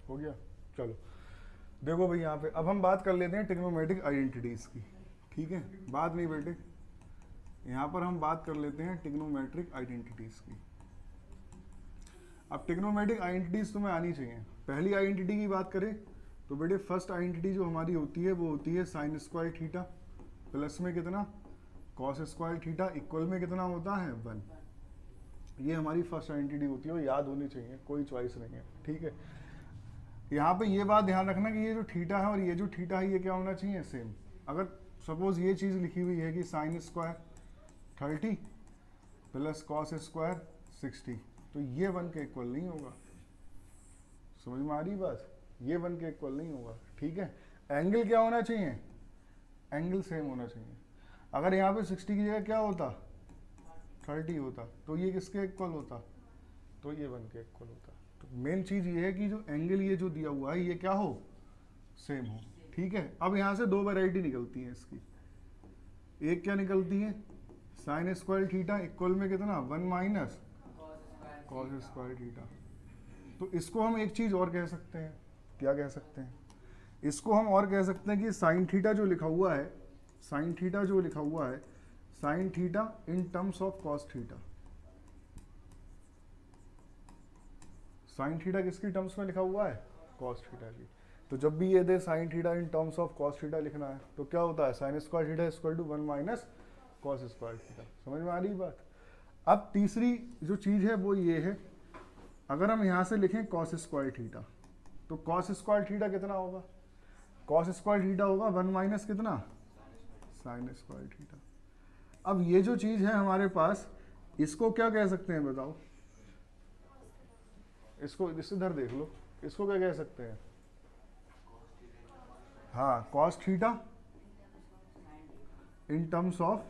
हो गया। चलो देखो भाई यहाँ पे अब हम बात कर लेते हैं ट्रिग्नोमेट्रिक आइडेंटिटीज की। ठीक है, बात नहीं बेटे, यहाँ पर हम बात कर लेते हैं ट्रिग्नोमेट्रिक आइडेंटिटीज की। अब ट्रिग्नोमेट्रिक आइडेंटिटीज तुम्हें आनी चाहिए। पहली आइडेंटिटी की बात करें तो बेटे फर्स्ट आइडेंटिटी जो हमारी होती है वो होती है साइन स्क्वायर थीटा प्लस में कितना कॉस स्क्वायर थीटा इक्वल में कितना होता है 1। ये हमारी फर्स्ट आइडेंटिटी होती है और याद होनी चाहिए, कोई चॉइस नहीं है। ठीक है, यहाँ पे ये बात ध्यान रखना कि ये जो थीटा है और ये जो थीटा है ये क्या होना चाहिए, सेम। अगर सपोज ये चीज़ लिखी हुई है कि sine square 30 plus cos square 60, तो ये 1 के इक्वल नहीं होगा। समझ में आ रही बात, ये 1 के इक्वल नहीं होगा। ठीक है, एंगल क्या होना चाहिए, एंगल सेम होना चाहिए। अगर यहाँ पे 60 की जगह क्या होता 30 होता तो ये किसके इक्वल होता, तो ये 1 के इक्वल होता। तो मेन चीज ये है कि जो एंगल ये जो दिया हुआ है ये क्या हो, सेम हो। ठीक है, अब यहाँ से दो वैरायटी निकलती है इसकी। एक क्या निकलती है, साइन स्क्वायर थीटा इक्वल में कितना 1 माइनस कॉस स्क्वायर थीटा। तो इसको हम एक चीज और कह सकते हैं, क्या कह सकते हैं, इसको हम और कह सकते हैं कि साइन थीटा जो लिखा हुआ है, साइन थीटा जो लिखा हुआ है, sine theta in terms of cos theta. Sine theta किसकी टर्म्स में लिखा हुआ है, कॉस थीटा की। तो जब भी ये दे sine theta in terms of cos theta लिखना है तो क्या होता है, sine square theta equal to 1 minus cos square theta. समझ में आ रही बात। अब तीसरी जो चीज है वो ये है, अगर हम यहां से लिखें कॉस स्क्वायर थीटा तो कॉस स्क्वायर थीटा कितना होगा, कॉस स्क्वायर थीटा होगा 1 माइनस कितना साइन स्क्वायर थीटा। अब ये जो चीज है हमारे पास, इसको क्या कह सकते हैं बताओ, इसको इधर देख लो, इसको क्या कह सकते हैं, हाँ cos theta in terms of,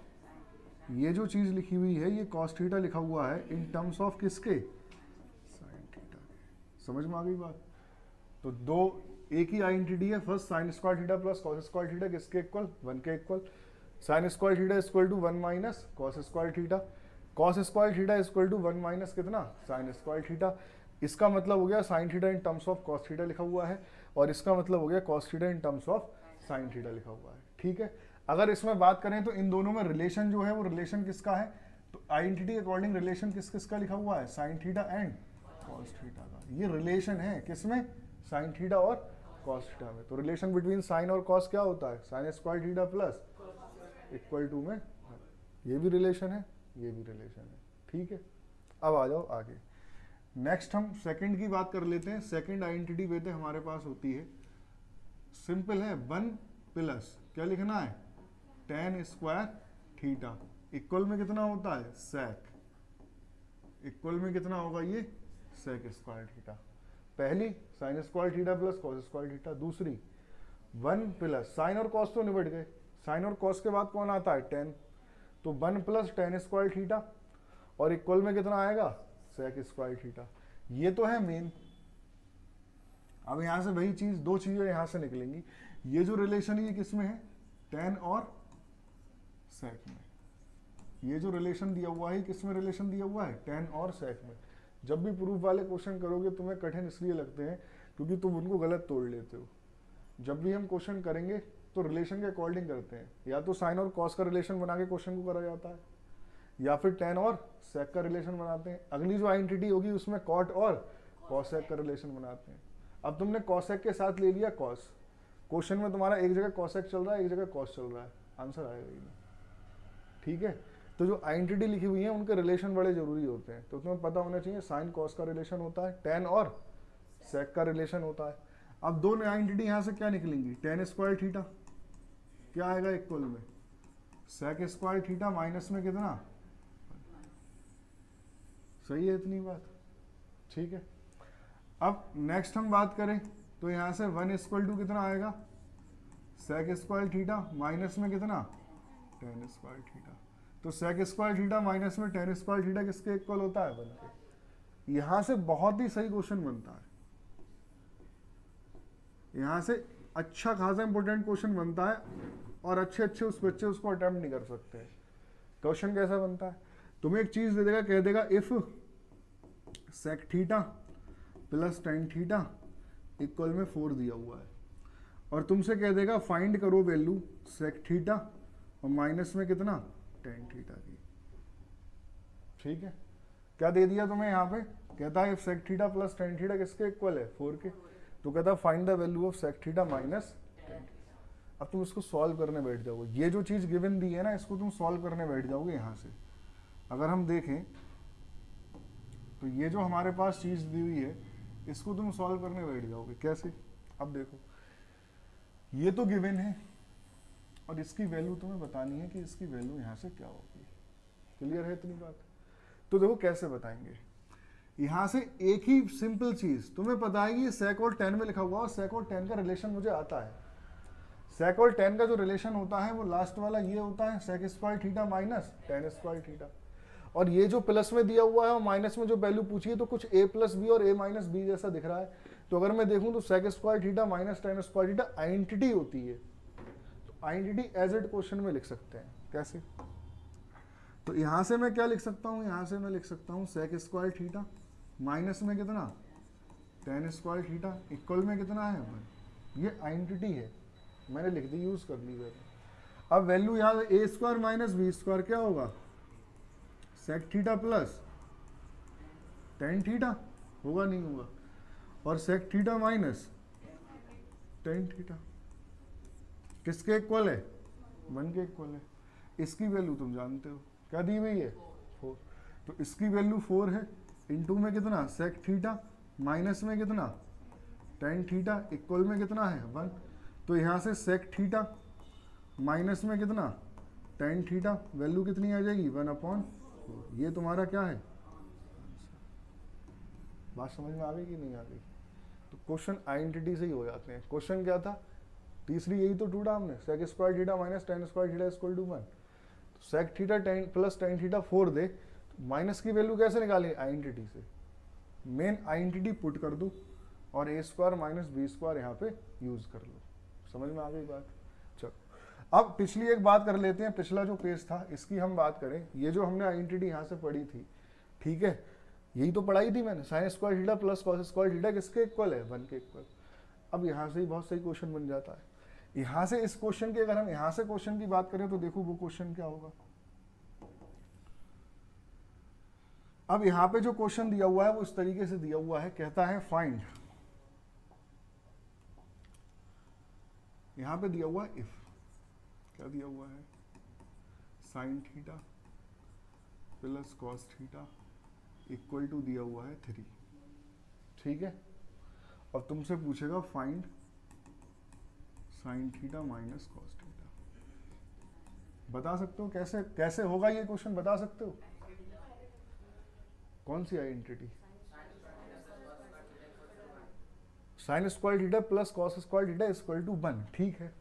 ये जो चीज लिखी हुई है ये कॉस थीटा लिखा हुआ है इन टर्म्स ऑफ किसके, साइन थीटा के। समझ में आ गई बात। तो दो एक ही आइडेंटिटी है, first sine square theta plus cos square theta किसके इक्वल, 1 के equal. Sine square theta equal to 1 minus cos square theta, cos square theta equal to 1 minus कितना साइन स्क्वायर थीटा। इसका मतलब हो गया sine theta in terms of cos theta लिखा हुआ है और इसका मतलब हो गया cos theta in terms of sine theta लिखा हुआ है। ठीक है, अगर इसमें बात करें तो इन दोनों में रिलेशन जो है वो रिलेशन किसका है, तो आइडेंटिटी अकॉर्डिंग रिलेशन किस किसका लिखा हुआ है, sine theta and cos theta का। ये रिलेशन है किसमें, साइन थीटा और कॉस थीटा में। तो रिलेशन बिटवीन साइन और कॉस क्या होता है, sine square theta plus equal to में, ये भी रिलेशन है ये भी रिलेशन है। ठीक है, अब आ जाओ आगे। नेक्स्ट हम सेकंड की बात कर लेते हैं। सेकंड आइडेंटिटी बेटे हमारे पास होती है, सिंपल है, 1 प्लस क्या लिखना है, tan स्क्वायर थीटा इक्वल में कितना होता है सेक, इक्वल में कितना होगा ये सेक स्क्वायर थीटा। पहली sign square theta plus cos square theta, दूसरी 1 प्लस साइन और कॉस तो निबट गए, साइन और कॉस के बाद कौन आता है tan, तो 1 प्लस tan स्क्वायर थीटा और इक्वल में कितना आएगा सेक स्क्वायर थीटा। ये तो है मेन। अब यहां से वही चीज, दो चीजें यहां से निकलेंगी। ये जो रिलेशन है ये किस में है, tan और सेक में। ये जो रिलेशन दिया हुआ है किस में रिलेशन दिया हुआ है, tan और सेक में। जब भी प्रूफ वाले क्वेश्चन करोगे तुम्हें कठिन इसलिए लगते हैं क्योंकि तुम उनको गलत तोड़ लेते हो। जब भी हम क्वेश्चन करेंगे तो रिलेशन के अकॉर्डिंग करते हैं, या तो साइन और कॉस का रिलेशन बना के क्वेश्चन को करा जाता है या फिर tan और सेक का रिलेशन बनाते हैं। अगली जो आइडेंटिटी होगी उसमें कॉट और कॉसेक का रिलेशन बनाते हैं। अब तुमने कॉसेक के साथ ले लिया कॉस, क्वेश्चन में तुम्हारा एक जगह कॉसेक चल रहा है एक जगह कॉस चल रहा है, आंसर आएगा ही नहीं। ठीक है, तो जो आइडेंटिटी लिखी हुई है उनके रिलेशन बड़े जरूरी होते हैं। तो तुम्हें पता होना चाहिए साइन कॉस का रिलेशन होता है, tan और सेक का रिलेशन होता है। अब दो नई आइडेंटिटी यहां से क्या निकलेंगी, tan स्क्वायर थीटा क्या आएगा इक्वल में सेक स्क्वायर थीटा माइनस में कितना, सही है इतनी बात। ठीक है, अब नेक्स्ट हम बात करें तो यहां से 1 इक्वल टू कितना आएगा सेक स्क्वायर थीटा माइनस में कितना tan स्क्वायर थीटा। तो सेक स्क्वायर थीटा माइनस में tan स्क्वायर थीटा किसके इक्वल होता है, 1 के। यहां से बहुत ही सही क्वेश्चन बनता है, यहां से अच्छा खासा इंपॉर्टेंट क्वेश्चन बनता है और अच्छे अच्छे उस बच्चे उसको अटेम्प्ट नहीं कर सकते। क्वेश्चन कैसा बनता है, तुम्हें एक चीज दे देगा, कह देगा if sec theta plus tan theta equal में 4 दिया हुआ है, और तुमसे कह देगा फाइंड करो वैल्यू सेक थीटा और माइनस में कितना टेन थीटा की। ठीक है, क्या दे दिया तुम्हें यहाँ पे, कहता है sec theta plus tan theta किसके इक्वल है 4 के, तो कहता है find the value of sec theta minus tan. अब तुम इसको सॉल्व करने बैठ जाओगे, ये जो चीज गिवन दी है ना इसको तुम सॉल्व करने बैठ जाओगे। यहाँ से अगर हम देखें तो ये जो हमारे पास चीज दी हुई है इसको तुम सॉल्व करने बैठ जाओगे। कैसे, अब देखो ये तो गिवन है और इसकी वैल्यू तुम्हें बतानी है कि इसकी वैल्यू यहाँ से क्या होगी। क्लियर है इतनी बात? तो देखो कैसे बताएंगे, यहाँ से एक ही सिंपल चीज तुम्हें पता है कि सेक और टेन में लिखा हुआ और सेक और टेन का रिलेशन मुझे आता है। सेक और टेन का जो रिलेशन होता है वो लास्ट वाला ये होता है sec square theta minus tan square theta, और ये जो प्लस में दिया हुआ है और माइनस में जो वैल्यू पूछी है तो कुछ a प्लस बी और a माइनस बी जैसा दिख रहा है। तो अगर मैं देखूं तो sec square theta minus tan square theta identity होती है, तो आइडेंटिटी एज इट क्वेश्चन में लिख सकते हैं। कैसे, तो यहां से मैं क्या लिख सकता हूं, यहां से मैं लिख सकता हूं सेक स्क्वायर थीटा माइनस में कितना टेन स्क्वायर थीटा इक्वल में कितना है 1। ये आइडेंटिटी है, मैंने लिख दी, यूज कर ली वैल्यू। अब वैल्यू यहाँ A square minus B square क्या होगा sec theta plus tan theta, होगा नहीं होगा, और sec theta minus tan theta किसके इक्वल है 1 के इक्वल है। इसकी वैल्यू तुम जानते हो क्या दी हुई है 4, तो इसकी वैल्यू 4 है, इनटू में कितना सेक थीटा माइनस में कितना टेन थीटा इक्वल में कितना है 1। तो यहाँ से सेक थीटा माइनस में कितना टेन थीटा वैल्यू कितनी आ जाएगी 1/4। ये तुम्हारा क्या है, बात समझ में आ गई कि नहीं आ गई? तो क्वेश्चन आइडेंटिटी से ही हो जाते हैं। क्वेश्चन क्या था, तीसरी यही तो ढूंढा हमने, sec square theta minus tan square theta equal to 1। तो sec theta tan plus tan theta 4 दे, तो माइनस की वैल्यू कैसे निकाली आइडेंटिटी से, मेन आइडेंटिटी पुट कर दो और ए स्क्वायर माइनस बी स्क्वायर यहाँ पे यूज कर लो। समझ में आ गई बात? चलो अब पिछली एक बात कर लेते हैं, पिछला जो पेज था इसकी हम बात करें। ये जो हमने आइडेंटिटी यहाँ से पढ़ी थी, ठीक है, यही तो पढ़ाई थी मैंने, sign square theta plus cos square theta किसके इक्वल है 1 के इक्वल। अब यहाँ से ही बहुत सही क्वेश्चन बन जाता है। यहाँ से इस क्वेश्चन की अगर हम यहाँ से क्वेश्चन की बात करें तो देखो वो क्वेश्चन क्या होगा। अब यहाँ पे जो क्वेश्चन दिया हुआ है वो इस तरीके से दिया हुआ है, कहता है फाइंड, यहाँ पे दिया हुआ है इफ, क्या दिया हुआ है sine theta plus cos theta equal to दिया हुआ है 3। ठीक है, और तुमसे पूछेगा find sine theta minus cos theta. बता सकते हो कैसे कैसे होगा ये क्वेश्चन, बता सकते हो? कौन सी identity? Sine square theta plus cos square theta equal to 1। ठीक है,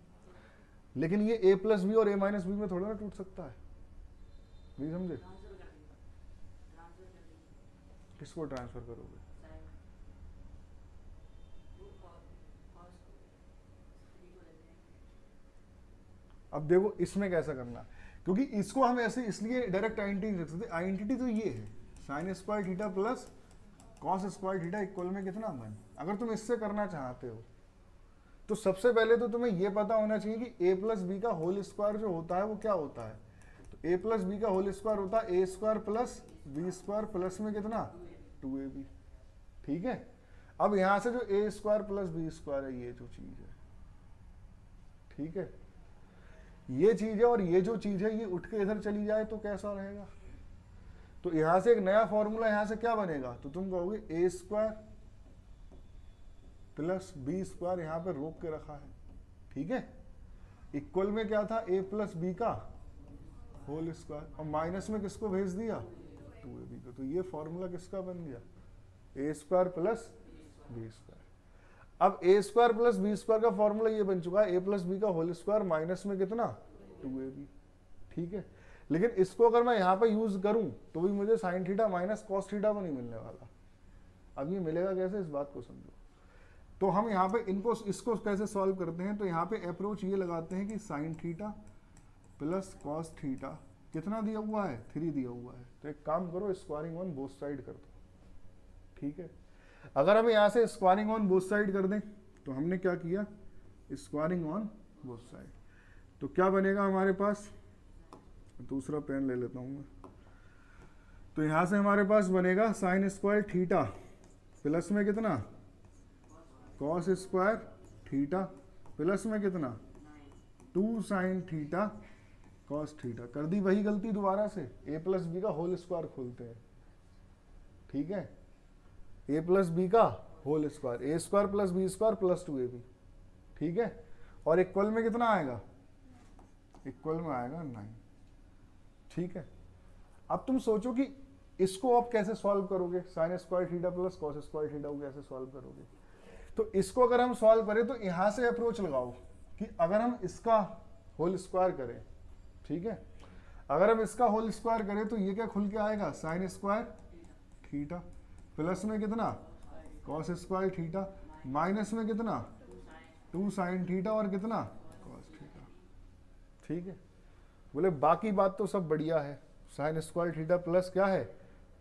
लेकिन ये a प्लस बी और a माइनस बी में थोड़ा ना टूट सकता है, नहीं समझे? किसको ट्रांसफर करोगे? अब देखो इसमें कैसा करना, क्योंकि इसको हम ऐसे इसलिए डायरेक्ट आइडेंटिटी लिख सकते, आइडेंटिटी तो ये है sine square theta plus cos square theta equal में कितना 1। अगर तुम इससे करना चाहते हो तो सबसे पहले तो तुम्हें ये पता होना चाहिए कि a प्लस बी का होल स्क्वायर जो होता है वो क्या होता है। तो a प्लस बी का होल स्क्वायर होता है a square plus B square plus में कितना 2ab। ठीक है, अब यहां से जो a square plus B square है ये जो चीज है, ठीक है, ये चीज है, और ये जो चीज है ये उठ के इधर चली जाए तो कैसा रहेगा। तो यहां से एक नया फॉर्मूला यहां से क्या बनेगा, तो तुम कहोगे ए स्क्वायर प्लस बी स्क्वायर यहाँ पे रोक के रखा है। ठीक है, इक्वल में क्या था a प्लस बी का होल स्क्वायर, और माइनस में किसको भेज दिया 2ab को। तो ये फॉर्मूला किसका बन गया ए स्क्वायर प्लस बी स्क्वायर। अब ए स्क्वायर प्लस बी स्क्वायर का फॉर्मूला ये बन चुका है ए प्लस बी का होल स्क्वायर माइनस में कितना 2ab। ठीक है, लेकिन इसको अगर मैं यहाँ पे यूज करूं तो भी मुझे sign theta minus cos theta को नहीं मिलने वाला। अब ये मिलेगा कैसे, इस बात को समझो। तो हम यहाँ पे इनको इसको कैसे सॉल्व करते हैं, तो यहाँ पे अप्रोच ये लगाते हैं कि sign theta plus cos theta कितना दिया हुआ है 3 दिया हुआ है, तो एक काम करो स्क्वायरिंग ऑन बोथ साइड कर दो। ठीक है, अगर हम यहाँ से स्क्वायरिंग ऑन बोथ साइड कर दें तो हमने क्या किया, स्क्वायरिंग ऑन बोथ साइड, तो क्या बनेगा हमारे पास, दूसरा पेन ले लेता हूँ मैं, तो यहाँ से हमारे पास बनेगा साइन स्क्वायर थीटा प्लस में कितना कॉस स्क्वायर थीटा प्लस में कितना 2 साइन थीटा कॉस थीटा। कर दी वही गलती दोबारा से, ए प्लस बी का होल स्क्वायर खोलते हैं, ठीक है, ए प्लस बी का whole square, A square plus B square plus 2ab, ठीक है, और इक्वल में कितना आएगा, इक्वल में आएगा 9, ठीक है। अब तुम सोचो कि इसको आप कैसे सॉल्व करोगे, sign square theta plus cos square theta को कैसे सॉल्व करोगे। तो इसको अगर हम सॉल्व करें तो यहां से अप्रोच लगाओ कि अगर हम इसका होल स्क्वायर करें, ठीक है, अगर हम इसका होल स्क्वायर करें तो ये क्या खुल के आएगा, साइन स्क्वायर थीटा प्लस में कितना कॉस स्क्वायर थीटा माइनस में कितना 2 साइन थीटा और कितना कॉस थीटा, ठीक है। बोले बाकी बात तो सब बढ़िया है, साइन स्क्वायर थीटा प्लस क्या है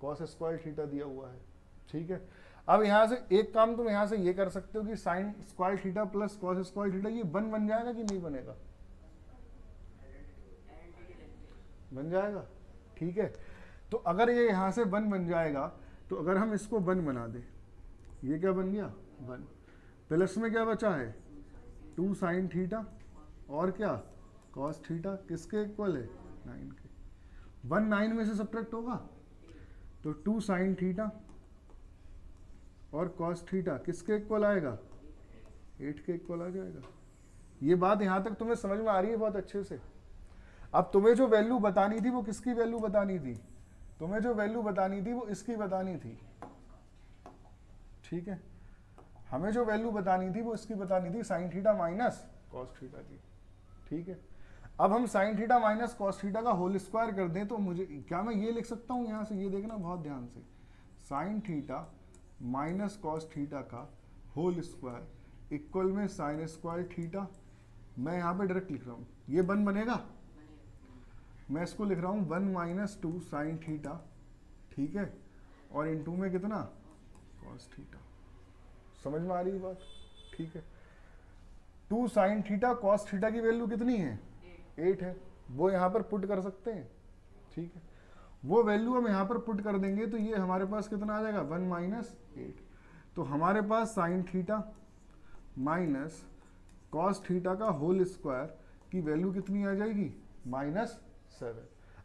कॉस स्क्वायर थीटा दिया हुआ है, ठीक है। अब यहाँ से एक काम तुम यहाँ से ये कर सकते हो कि sign square theta plus cos square theta ये बन जाएगा कि नहीं बनेगा, बन जाएगा, ठीक है। तो अगर ये यहाँ से बन जाएगा तो अगर हम इसको बन बना दें, ये क्या बन गया बन, प्लस में क्या बचा है 2 साइन थीटा और क्या कॉस थीटा, किसके इक्वल है 9 के, 1 9 में से सब्ट्रैक्ट होगा तो 2 साइन थीटा और कॉस थीटा किसके इक्वल आएगा 8 के इक्वल आ जाएगा। ये बात यहाँ तक तुम्हें समझ में आ रही है बहुत अच्छे से। अब तुम्हें जो वैल्यू बतानी थी वो किसकी वैल्यू बतानी थी, तुम्हें जो वैल्यू बतानी थी वो इसकी बतानी थी, ठीक है, हमें जो वैल्यू बतानी थी वो इसकी बतानी थी sign theta minus cos theta की, ठीक है। अब हम sign theta minus cos theta का होल स्क्वायर कर दें तो मुझे क्या मैं ये लिख सकता हूँ यहाँ से, ये देखना बहुत ध्यान से, sign theta minus cos theta का होल स्क्वायर इक्वल में साइन स्क्वायर थीटा, मैं यहाँ पे डायरेक्ट लिख रहा हूँ, ये बनेगा, मैं इसको लिख रहा हूँ 1 माइनस 2 साइन थीटा, ठीक है, और इनटू में कितना कॉस थीटा, समझ में आ रही है बात, ठीक है। 2 साइन थीटा कॉस थीटा की वैल्यू कितनी है 8 है, वो यहाँ पर पुट कर सकते हैं, ठीक है, वो वैल्यू हम यहाँ पर पुट कर देंगे तो ये हमारे पास कितना आ जाएगा 1 माइनस 8, तो हमारे पास sine theta minus cos theta का होल स्क्वायर की वैल्यू कितनी आ जाएगी -7।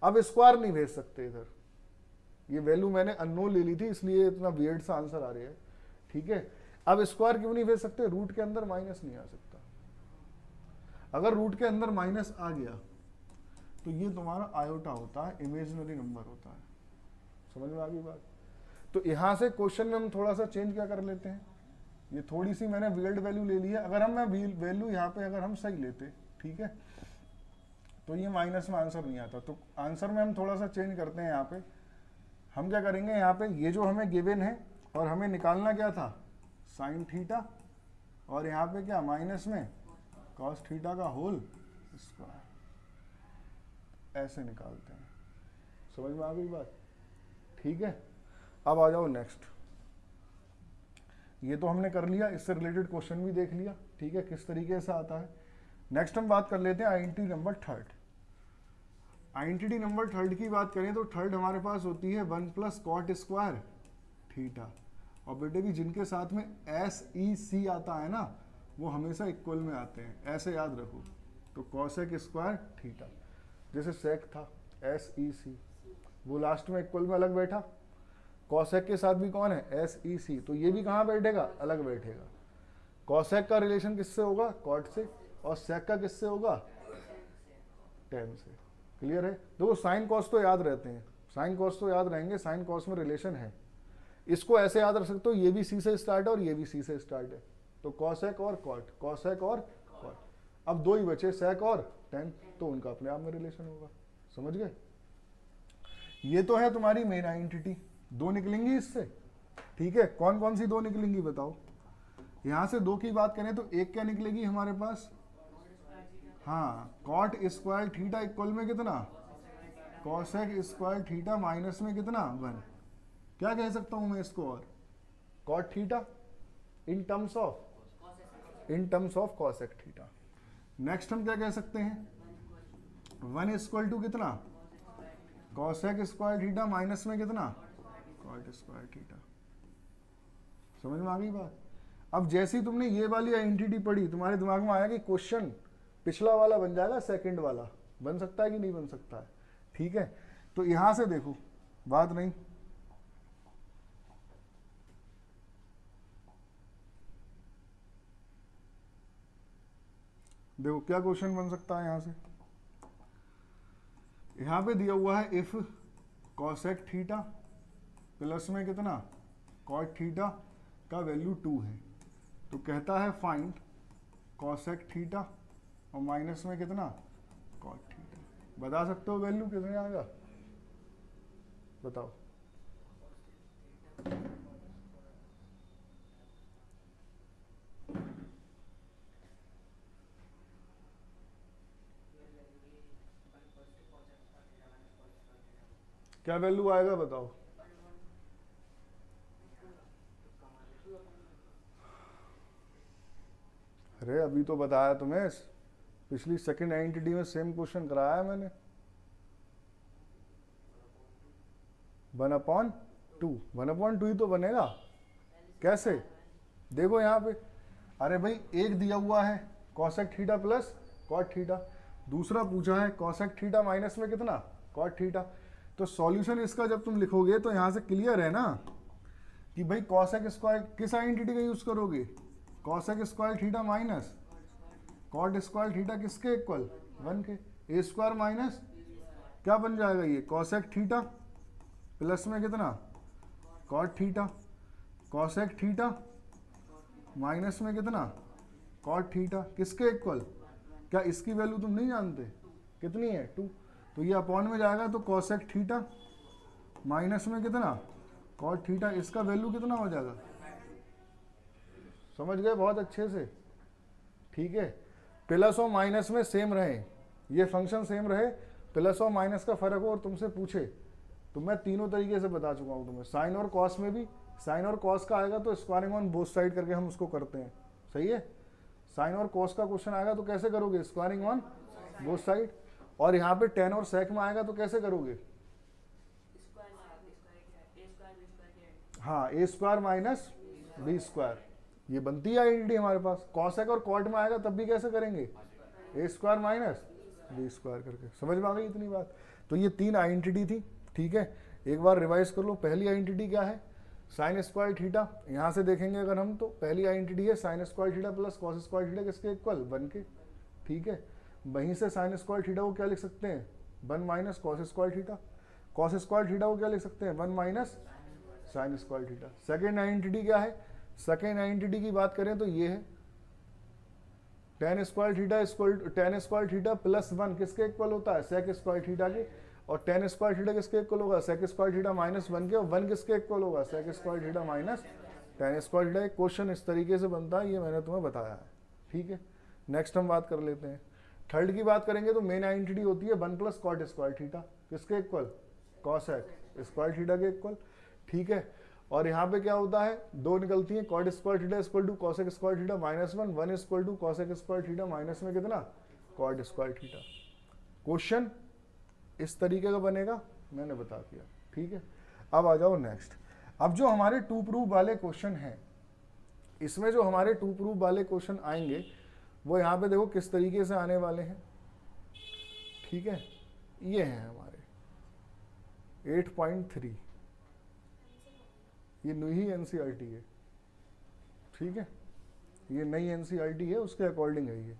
अब स्क्वायर नहीं भेज सकते इधर, ये वैल्यू मैंने अननोन ले ली थी इसलिए इतना वियर्ड सा आंसर आ रहा है, ठीक है। अब स्क्वायर क्यों नहीं भेज सकते, रूट के अंदर माइनस नहीं आ सकता, अगर रूट के अंदर माइनस आ गया तो ये तुम्हारा आयोटा होता है, इमेजिनरी नंबर होता है, समझ में आ गई बात। तो यहाँ से क्वेश्चन में हम थोड़ा सा चेंज क्या कर लेते हैं, ये थोड़ी सी मैंने वियर्ड वैल्यू ले ली है, अगर हम वैल्यू यहाँ पे अगर हम सही लेते, ठीक है, तो ये माइनस में आंसर नहीं आता, तो आंसर में हम थोड़ा सा चेंज करते हैं। यहाँ पे हम क्या करेंगे, यहाँ पे ये जो हमें गिवन है और हमें निकालना क्या था साइन थीटा, और यहाँ पे क्या माइनस में कॉस थीटा का होल स्क्वायर, ऐसे निकालते हैं, समझ में आ गई बात, ठीक है। अब आ जाओ नेक्स्ट, ये तो हमने कर लिया, इससे रिलेटेड क्वेश्चन भी देख लिया, ठीक है, किस तरीके से आता है। नेक्स्ट हम बात कर लेते हैं identity number third. Identity number third की बात करें तो थर्ड हमारे पास होती है 1 प्लस कॉट स्क्वायर थीटा, और बेटे भी जिनके साथ में SEC आता है ना वो हमेशा इक्वल में आते हैं, ऐसे याद रखो। तो कॉसेक स्क्वायर थीटा, जैसे सेक था SEC, वो लास्ट में इक्वल में अलग बैठा, कॉसेक के साथ भी कौन है SEC, तो ये भी कहाँ बैठेगा अलग बैठेगा। कॉसेक का रिलेशन किससे होगा कॉट से, और सेक का किससे होगा टेन से, क्लियर है। देखो साइन कॉस तो याद रहते हैं, साइन कॉस तो याद रहेंगे, साइन कॉस में रिलेशन है, इसको ऐसे याद रख सकते हो, ये भी सी से स्टार्ट है और ये भी सी से स्टार्ट है, तो कॉसेक और कॉट, कॉसेक और कॉट, अब दो ही बचे सेक और टेन, तो उनका अपने आप में रिलेशन होगा, समझ गए। ये तो है तुम्हारी मेन आइडेंटिटी, दो निकलेंगी इससे, ठीक है। कौन कौन सी दो निकलेंगी बताओ, यहां से दो की बात करें तो एक क्या निकलेगी हमारे पास, हाँ कॉट स्क्वायर थीटा इक्वल में कितना कॉसेक स्क्वायर थीटा माइनस में कितना 1, क्या कह सकता हूं मैं इसको, और cot theta in terms of cosec theta. Next हम क्या कह सकते हैं, 1 इक्वल टू कितना, कॉसेक स्क्वायर थीटा माइनस में कितना, कॉट स्क्वायर थीटा। समझ में आ गई बात। अब जैसे ही तुमने ये वाली आइडेंटिटी पढ़ी, तुम्हारे दिमाग में आया कि क्वेश्चन पिछला वाला बन जाएगा सेकंड वाला, बन सकता है कि नहीं बन सकता है। ठीक है, तो यहां से देखो बात नहीं, देखो क्या क्वेश्चन बन सकता है यहां से। यहां पे दिया हुआ है इफ कॉसेक थीटा प्लस में कितना, कॉट थीटा का वैल्यू 2 है, तो कहता है फाइंड कॉसेक थीटा और माइनस में कितना, कॉट थीटा। बता सकते हो वैल्यू कितने आएगा, बताओ। क्या वैल्यू आएगा बताओ। अरे अभी तो बताया तुम्हें, पिछली सेकंड आइडेंटिटी में सेम क्वेश्चन कराया है मैंने। 1/2 ही तो बनेगा। कैसे, देखो यहाँ पे, अरे भाई एक दिया हुआ है cosec theta plus cot theta, दूसरा पूछा है कॉसेक थीटा माइनस में कितना, कॉट थीटा। तो सॉल्यूशन इसका जब तुम लिखोगे तो यहाँ से क्लियर है ना कि भाई कॉसेक स्क्वायर किस आइडेंटिटी का यूज करोगे, cosec square theta minus cot square theta किसके इक्वल, 1 के। ए स्क्वायर माइनस क्या बन जाएगा ये, कॉसेक थीटा प्लस में कितना, cot theta, cosec theta minus में कितना, कॉट थीटा किसके इक्वल। क्या इसकी वैल्यू तुम नहीं जानते कितनी है, 2, तो ये अपॉन में जाएगा, तो कॉसेक थीटा माइनस में कितना, कॉट थीटा, इसका वैल्यू कितना हो जाएगा। समझ गए बहुत अच्छे से। ठीक है, प्लस और माइनस में सेम रहे, ये फंक्शन सेम रहे, प्लस और माइनस का फर्क हो और तुमसे पूछे, तो मैं तीनों तरीके से बता चुका हूं तुम्हें। साइन और कॉस में भी, साइन और कॉस का आएगा तो स्क्वायरिंग ऑन बोथ साइड करके हम उसको करते हैं, सही है। साइन और कॉस का क्वेश्चन आएगा तो कैसे करोगे, स्क्वायरिंग ऑन बोथ साइड। और यहाँ पे टेन और सेक में आएगा तो कैसे करोगे, हाँ ए स्क्वायर माइनस बी स्क्वायर, ये बनती है आइडेंटिटी हमारे पास। कॉसेक और कॉट में आएगा तब भी कैसे करेंगे, ए स्क्वायर माइनस बी स्क्वायर करके। समझ में आ गई इतनी बात। तो ये 3 आइडेंटिटी थी। ठीक है, एक बार रिवाइज कर लो। पहली आइडेंटिटी क्या है, साइन स्क्वायर थीटा, यहाँ से देखेंगे अगर हम तो पहली आइडेंटिटी है sine square theta plus cos square theta किसके इक्वल, 1 के। ठीक है, वहीं से साइन स्क्वायर थीटा को क्या लिख सकते हैं, 1 minus cos square theta, cos square theta को क्या लिख सकते हैं, 1 minus sign square theta. Second identity क्या है, सेकेंड आइडेंटिटी की बात करें तो ये है ten square theta equal, ten square theta plus 1 किसके इक्वल होता है, सेक स्क्वायर थीटा के, और टेन स्क्वायर थीटा किसके इक्वल होगा, सेक स्क्वायर थीटा माइनस 1 के, और 1 किसके इक्वल होगा, sec square theta minus tan square theta. एक क्वेश्चन इस तरीके से बनता है, ये मैंने तुम्हें बताया है। ठीक है, नेक्स्ट हम बात कर लेते हैं। थर्ड की बात करेंगे तो मेन आइडेंटिटी होती है 1 प्लस कॉट स्क्वायर थीटा किसके इक्वल, कॉसेक स्क्वायर थीटा के इक्वल। ठीक है, और यहाँ पे क्या होता है, 2 निकलती है, cot square theta equal to cosec square theta minus 1, 1 equal to cosec square theta minus में कितना, कॉट स्क्वायर थीटा। क्वेश्चन इस तरीके का बनेगा, मैंने बता दिया। ठीक है, अब आ जाओ नेक्स्ट। अब जो हमारे 2 प्रूफ वाले क्वेश्चन हैं, इसमें जो हमारे 2 प्रूफ वाले क्वेश्चन आएंगे वो यहाँ पे देखो किस तरीके से आने वाले हैं। ठीक है, ये हैं हमारे 8.3, ये नई एनसीईआरटी है। ठीक है, ये नई एनसीईआरटी है, उसके अकॉर्डिंग है ये।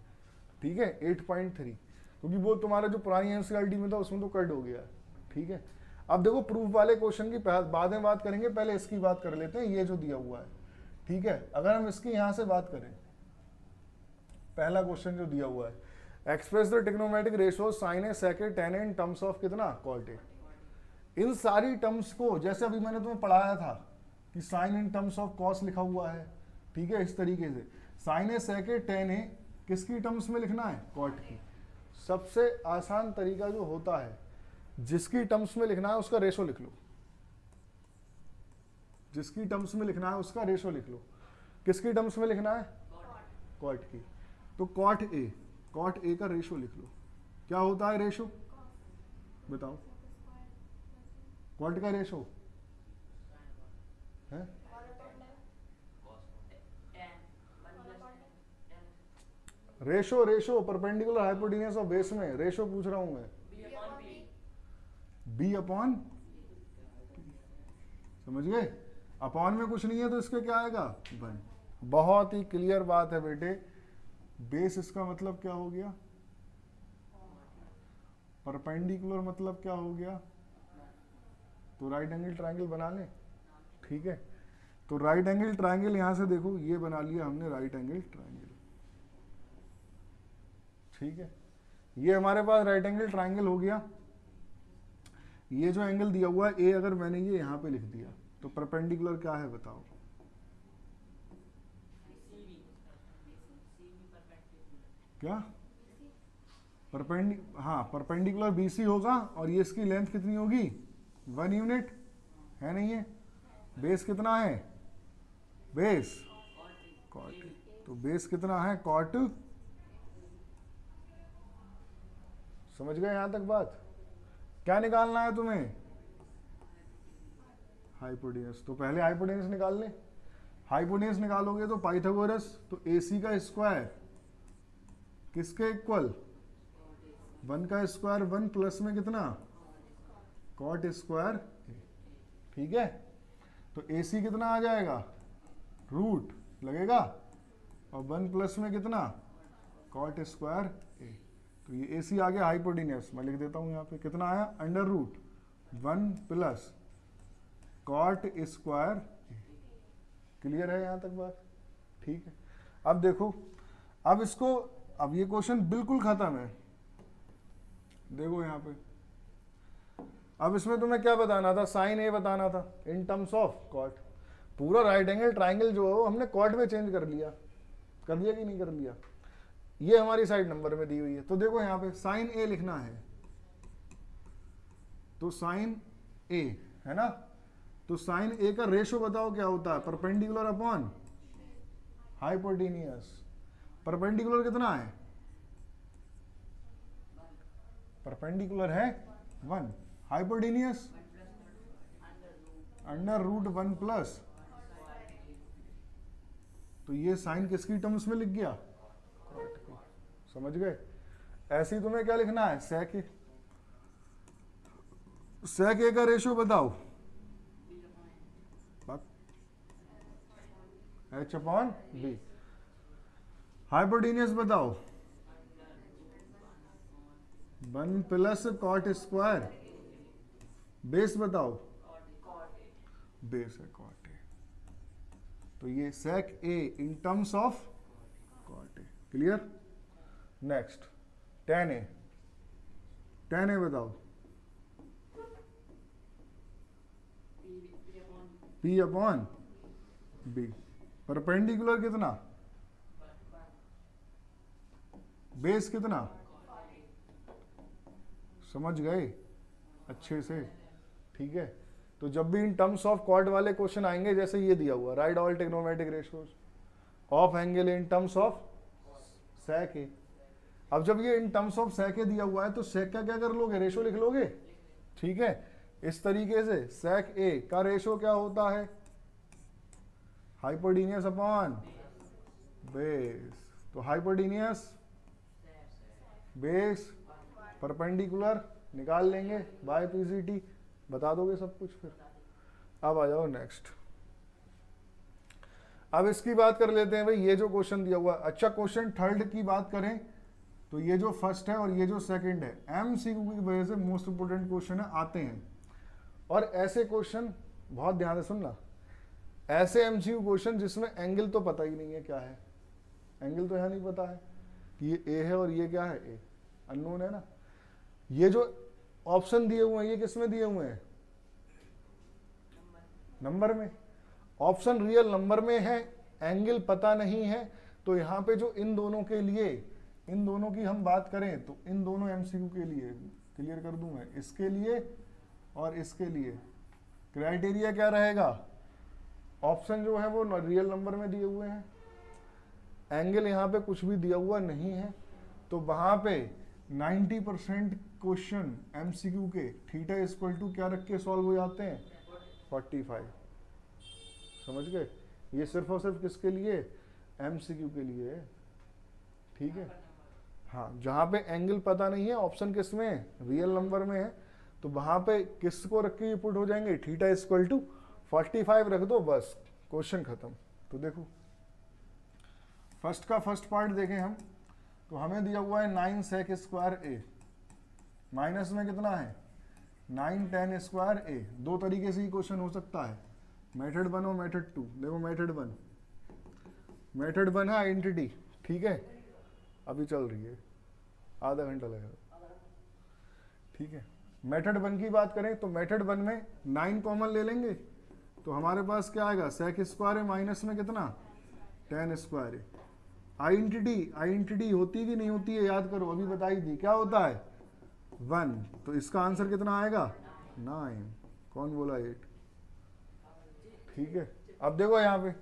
ठीक है, 8.3, क्योंकि वो तुम्हारा जो पुरानी एनसीईआरटी में था उसमें तो कट हो गया है। ठीक है, अब देखो प्रूफ वाले क्वेश्चन की बाद में बात करेंगे, पहले इसकी बात कर लेते हैं, ये जो दिया हुआ है। ठीक है, अगर हम इसकी यहां से बात करें, पहला क्वेश्चन जो दिया हुआ है, express the trigonometric ratio sine A sec A tan in terms of कितना, कॉट ए। इन सारी टर्म्स को, जैसे अभी मैंने तुम्हें पढ़ाया था कि sine in terms of cos लिखा हुआ है। ठीक है, इस तरीके से sign A sec A ten ए किसकी टर्म्स में लिखना है, कॉट की। सबसे आसान तरीका जो होता है, जिसकी टर्म्स में लिखना है उसका रेशो लिख लो, जिसकी टर्म्स में लिखना है उसका रेशो लिख लो। किसकी टर्म्स में लिखना है? कॉट की। तो कॉट ए का रेशो लिख लो। क्या होता है रेशो? बताओ। कॉट का रेशो है ratio perpendicular hypotenuse of base में रेशो पूछ रहा हूं मैं। बी अपॉन, समझ गए? अपॉन में कुछ नहीं है तो इसके क्या आएगा? 1। बहुत ही क्लियर बात है बेटे। बेस इसका मतलब क्या हो गया? परपेंडिकुलर मतलब क्या हो गया? तो राइट एंगल ट्रायंगल बना लें, ठीक है। तो राइट एंगल ट्रायंगल यहां से देखो, ये बना लिया हमने राइट एंगल ट्रायंगल, ठीक है। ये हमारे पास राइट एंगल ट्रायंगल हो गया। ये जो एंगल दिया हुआ है ए, अगर मैंने ये यहां पे लिख दिया तो परपेंडिकुलर क्या है बताओ? क्या? परपेंडिकुलर बीसी होगा और ये इसकी लेंथ कितनी होगी? 1 यूनिट है नहीं है? बेस कितना है? बेस कॉट, तो बेस कितना है? कॉट। समझ गए यहां तक बात? क्या निकालना है तुम्हें? हाइपोटेन्यूज। तो पहले हाइपोटेन्यूज निकाल ले। हाइपोटेन्यूज निकालोगे तो पाइथागोरस, तो AC का स्क्वायर किसके इक्वल? 1 का स्क्वायर 1 प्लस में कितना? कॉट स्क्वायर, ठीक है। तो AC कितना आ जाएगा? रूट लगेगा, और 1 प्लस में कितना? कॉट स्क्वायर ए। तो ये AC आ गया हाइपोटेन्यूज। मैं लिख देता हूं यहाँ पे कितना आया? Under root 1 plus cot square. Clear है यहां तक बात? ठीक है। अब देखो, अब इसको, अब ये क्वेश्चन बिल्कुल खत्म है। देखो यहां पे, अब इसमें तुम्हें क्या बताना था? साइन ए बताना था इन टर्म्स ऑफ कॉट। पूरा राइट एंगल ट्राइंगल जो है वो हमने कॉट में चेंज कर लिया कि नहीं कर लिया? ये हमारी साइड नंबर में दी हुई है। तो देखो यहां पे साइन ए लिखना है, तो साइन ए है ना, तो साइन ए का रेशो बताओ क्या होता है? Perpendicular upon hypotenuse. परपेंडिकुलर कितना है? परपेंडिकुलर है 1, हाइपोटेन्यूज अंडर रूट 1 प्लस। तो ये साइन किसकी टर्म्स में लिख गया? समझ गए? ऐसे ही तुम्हें क्या लिखना है? सेक ए। सेक ए का रेशो बताओ। H upon B. हाइपोटेन्यूज बताओ। 1 प्लस कॉट स्क्वायर। बेस बताओ। बेस है कॉट ए। तो ये sec A in terms of cot A. Clear? Next tan A. tan A बताओ। P upon B. परपेंडिकुलर कितना? बेस कितना? समझ गए अच्छे से? ठीक है। तो जब भी इन टर्म्स ऑफ कॉट वाले क्वेश्चन आएंगे, जैसे ये दिया हुआ write all trigonometric ratios of angle in terms of sec A. अब जब ये इन टर्म्स ऑफ सेक ए दिया हुआ है तो सेक का क्या कर लोगे? रेशो लिख लोगे, ठीक है। इस तरीके से सेक ए का रेशो क्या होता है? Hypotenuse upon base. तो हाइपोटेन्यूज बेस परपेंडिकुलर निकाल लेंगे बाय पीसीटी, बता दोगे सब कुछ फिर। अब आ जाओ नेक्स्ट। अब इसकी बात कर लेते हैं भाई, ये जो क्वेश्चन दिया हुआ। अच्छा, क्वेश्चन थर्ड की बात करें तो ये जो फर्स्ट है और ये जो सेकंड है, एमसीक्यू की वजह से मोस्ट इंपोर्टेंट क्वेश्चन है, आते हैं। और ऐसे क्वेश्चन बहुत ध्यान से सुनना, ऐसे एमसीक्यू क्वेश्चन जिसमें एंगल तो पता ही नहीं है क्या है। एंगल तो यहाँ नहीं पता है कि ये ए है और ये क्या है? ए अननोन है ना। ये जो ऑप्शन दिए हुए हैं ये किस में दिए हुए हैं? नंबर में। ऑप्शन रियल नंबर में है, एंगल पता नहीं है। तो यहाँ पे जो इन दोनों के लिए, इन दोनों की हम बात करें तो इन दोनों एमसीक्यू के लिए क्लियर कर दूं मैं, इसके लिए और इसके लिए क्राइटेरिया क्या रहेगा? ऑप्शन जो है वो रियल नंबर में दिए हुए हैं, एंगल यहाँ पे कुछ भी दिया हुआ नहीं है, तो वहां पे 90% क्वेश्चन एमसीक्यू के थीटा इक्वल टू क्या रख के सॉल्व हो जाते हैं, 45। समझ गए? ये सिर्फ और सिर्फ किसके लिए, एमसीक्यू के लिए है, ठीक है। हाँ, जहाँ पे एंगल पता नहीं है, ऑप्शन किस में है, रियल नंबर में है, तो वहां पे किस को रख के ये पुट हो जाएंगे, थीटा इक्वल टू 45 रख दो, बस क्वेश्चन खत्म। तो देखो फर्स्ट का फर्स्ट पार्ट देखें हम, तो हमें दिया हुआ है 9 sec स्क्वायर ए, माइनस में कितना है 9 tan स्क्वायर ए। दो तरीके से ही क्वेश्चन हो सकता है, मेथड 1 और मेथड 2। देखो मेथड 1 है आइडेंटिटी, ठीक है, अभी चल रही है, आधा घंटा लगेगा, ठीक है। मेथड 1 की बात करें तो मेथड 1 में 9 कॉमन ले लेंगे, तो हमारे पास क्या आएगा, sec स्क्वायर है माइनस में कितना tan स्क्वायर है। आइडेंटिटी होती है कि नहीं होती है, याद करो, अभी बताई थी, क्या होता है 1, तो इसका आंसर कितना आएगा 9, कौन बोला 8, ठीक है। अब देखो यहाँ पे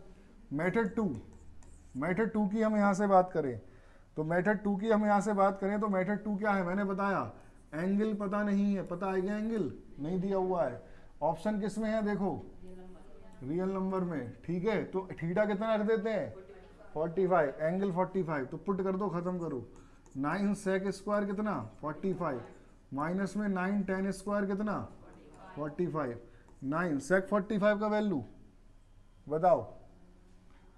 मेथड 2 की हम यहाँ से बात करें, तो मेथड 2 की हम यहाँ से बात करें तो मेथड 2 क्या है, मैंने बताया एंगल पता नहीं है, पता है क्या एंगल नहीं दिया हुआ है, ऑप्शन किस में है, देखो रियल नंबर में, ठीक है। तो थीटा कितना रख देते हैं 45, एंगल 45, तो पुट कर दो, खत्म करो। 9 sec स्क्वायर कितना 45, माइनस में 9 tan स्क्वायर कितना 45, 9 sec 45 का वैल्यू बताओ,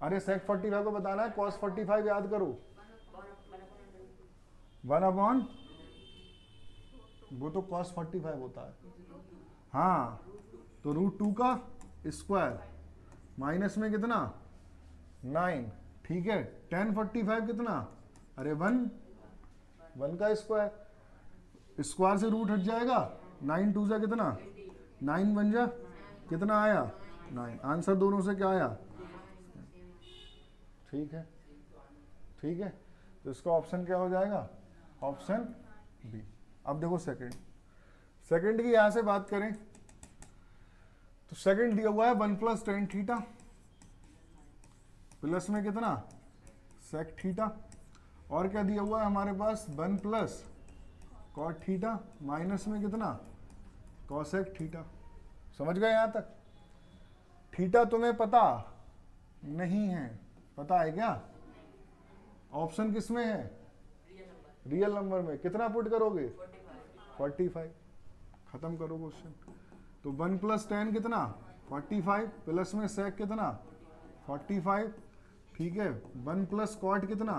अरे sec 45 को बताना है, cos 45 याद करो, 1/, वो तो cos 45 होता है, हाँ, तो √2 का स्क्वायर माइनस में कितना 9, ठीक है। tan 45 कितना, अरे 1 का स्क्वायर से रूट हट जाएगा, 9 2 जा कितना 9 बन जा, कितना आया 9, आंसर दोनों से क्या आया, ठीक है, ठीक है। तो इसका ऑप्शन क्या हो जाएगा, ऑप्शन बी। अब देखो सेकंड की यहां से बात करें तो सेकंड दिया हुआ है 1 + tan थीटा प्लस में कितना sec थीटा, और क्या दिया हुआ है हमारे पास 1 + cot थीटा माइनस में कितना cosec थीटा। समझ गए यहां तक? थीटा तुम्हें पता नहीं है, पता है क्या, ऑप्शन किस में है, रियल नंबर में, कितना पुट करोगे 45, खत्म करो क्वेश्चन। तो 1 + tan कितना 45 प्लस में sec कितना 45, ठीक है। 1 + cot कितना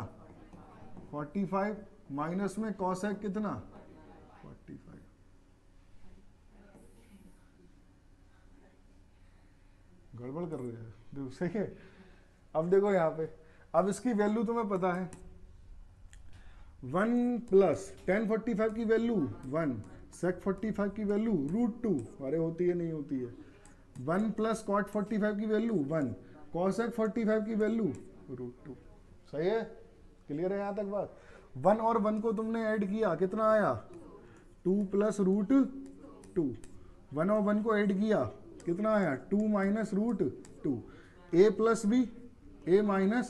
45 माइनस में cosec कितना 45। गड़बड़ कर रही है, देखो सही है। अब देखो यहाँ पे, अब इसकी वैल्यू तुम्हें पता है, 1 + tan 45 की वैल्यू 1, sec 45 की वैल्यू √2, अरे होती है नहीं होती है, 1 + cot 45 की वैल्यू 1, cosec 45 की वैल्यू √2। सही है, क्लियर है यहाँ तक बात। 1 और 1 को तुमने ऐड किया, कितना आया 2 + √2, 1 और 1 को ऐड किया, कितना आया 2 - √2, a + b, a -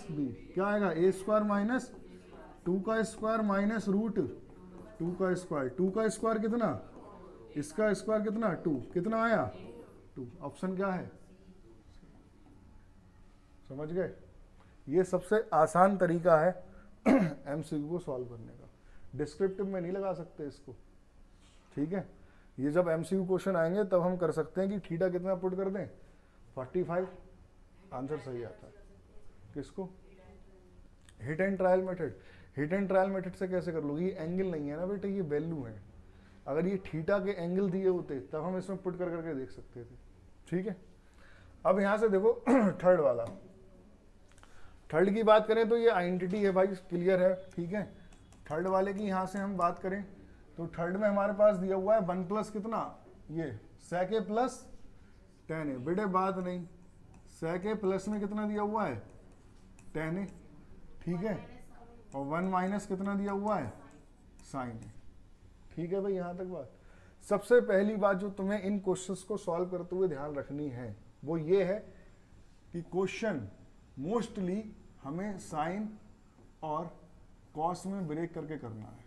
b, क्या आएगा a² - 2 का स्क्वायर माइनस √2 का स्क्वायर, 2 का स्क्वायर कितना, इसका स्क्वायर कितना 2, कितना आया 2, ऑप्शन क्या है, समझ गए। ये सबसे आसान तरीका है एमसीक्यू को सॉल्व करने का, डिस्क्रिप्टिव में नहीं लगा सकते इसको, ठीक है। ये जब एमसीक्यू क्वेश्चन आएंगे तब हम कर सकते हैं कि थीटा कितना पुट कर दें 45, आंसर सही आता है। किसको, hit and trial method, hit and trial method से कैसे कर लोगे, ये एंगल नहीं है ना बेटे, ये वैल्यू है। अगर ये थीटा के एंगल दिए होते तब हम इसमें पुट कर करके देख सकते थे, ठीक है। अब यहां से देखो थर्ड वाला, थर्ड की बात करें तो ये आइडेंटिटी है भाई, क्लियर है, ठीक है। थर्ड वाले की यहां से हम बात करें तो थर्ड में हमारे पास दिया हुआ है 1 + कितना, ये sec a + tan a, बेटे बात नहीं, sec a प्लस में कितना दिया हुआ है tan a, ठीक है, और 1 माइनस कितना दिया हुआ है sin a, ठीक है भाई यहाँ तक बात। सबसे पहली बात जो तुम्हें इन क्वेश्चंस को सॉल्व करते हुए ध्यान रखनी है वो ये है कि क्वेश्चन मोस्टली हमें साइन और कॉस में ब्रेक करके करना है।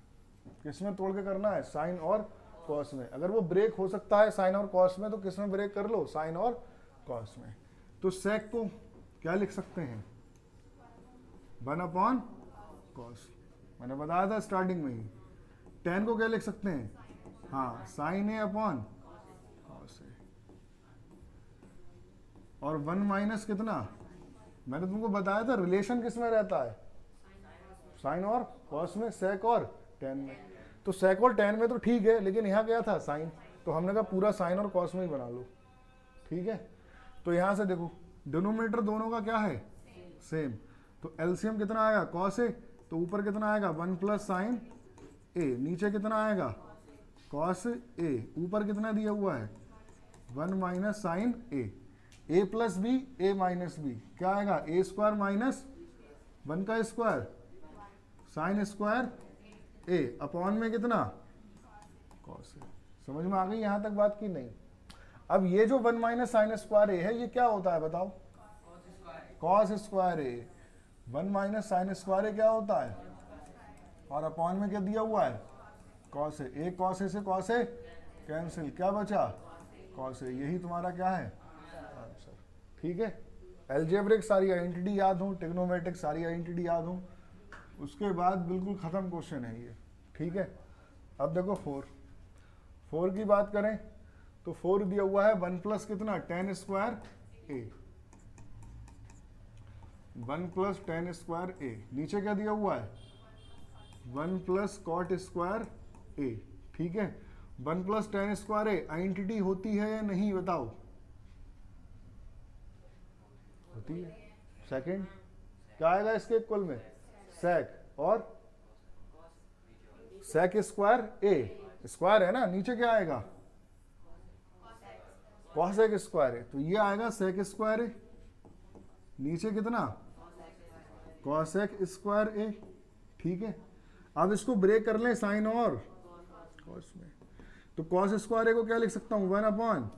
किस में तोड़ के करना है? साइन और कॉस में। अगर वो ब्रेक हो सकता है साइन और कॉस में, तो किस में ब्रेक कर लो? साइन और कॉस में। तो सेक को क्या लिख सकते हैं? 1 अपॉन कॉस। मैंने बताया था स्टार्टिंग में ही। tan को क्या लिख सकते हैं? हाँ, sign A upon cos A. और 1 माइनस कितना? मैंने तुमको बताया था रिलेशन किस में रहता है? साइन और कॉस में, सेक और tan में। तो सेक और tan में तो ठीक है, लेकिन यहाँ क्या था? साइन। तो हमने कहा पूरा साइन और कॉस में ही बना लो। ठीक है, तो यहाँ से देखो डिनोमिनेटर दोनों का क्या है? सेम। तो एलसीएम कितना आएगा? Cos A. तो ऊपर कितना आएगा? 1 प्लस साइन ए। नीचे कितना आएगा? Cos A. ऊपर कितना दिया हुआ है? 1 माइनस साइन ए। ए प्लस बी, ए माइनस बी, क्या आएगा? ए स्क्वायर माइनस 1 का स्क्वायर साइन स्क्वायर ए अपॉन में कितना? Cos A. समझ में आ गई यहाँ तक बात की नहीं? अब ये जो 1 माइनस साइन स्क्वायर ए है, ये क्या होता है बताओ? कॉस स्क्वायर ए। 1 माइनस साइन स्क्वायर ए क्या होता है? और अपॉन में क्या दिया हुआ है? Cos A. एक कॉस ए से कॉस ए कैंसिल, क्या बचा? Cos A. यही तुम्हारा क्या है? आंसर। ठीक है, एल्जेब्रिक सारी आइडेंटिटी याद हो, ट्रिग्नोमेट्रिक सारी आइडेंटिटी याद हो, उसके बाद बिल्कुल खत्म क्वेश्चन है ये। ठीक है, अब देखो 4 की बात करें तो 4 दिया हुआ है 1 प्लस कितना? tan स्क्वायर ए। 1 प्लस tan स्क्वायर ए। नीचे क्या दिया हुआ है? 1 प्लस कॉट स्क्वायर ए। ठीक है, 1 प्लस tan स्क्वायर ए आइडेंटिटी होती है या नहीं बताओ? होती है। सेकंड क्या आएगा इसके इक्वल में? सेक। और सेक स्क्वायर ए, स्क्वायर है ना, नीचे क्या आएगा? कॉसेक स्क्वायर ए। तो ये आएगा सेक स्क्वायर ए। नीचे कितना? कॉसेक स्क्वायर ए। ठीक है, अब इसको ब्रेक कर लें साइन और कॉस में। तो कॉस स्क्वायर ए को क्या लिख सकता हूं? 1 अपॉन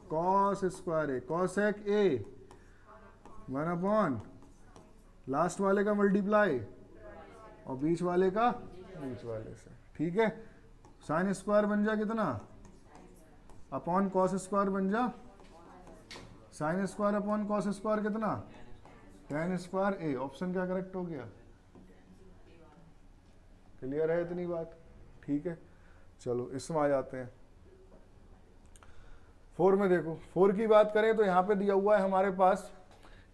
कॉस स्क्वायर ए। कॉसेक ए 1 अपॉन लास्ट वाले का मल्टीप्लाई और बीच वाले का बीच वाले से। ठीक है, साइन स्क्वायर बन जा कितना? अपॉन कॉस स्क्वायर बन जा sine square upon cos square कितना? tan स्क्वायर ए। ऑप्शन क्या करेक्ट हो गया? क्लियर है इतनी बात? ठीक है, चलो इसमें आ जाते हैं। 4 में देखो, 4 की बात करें तो यहाँ पे दिया हुआ है हमारे पास,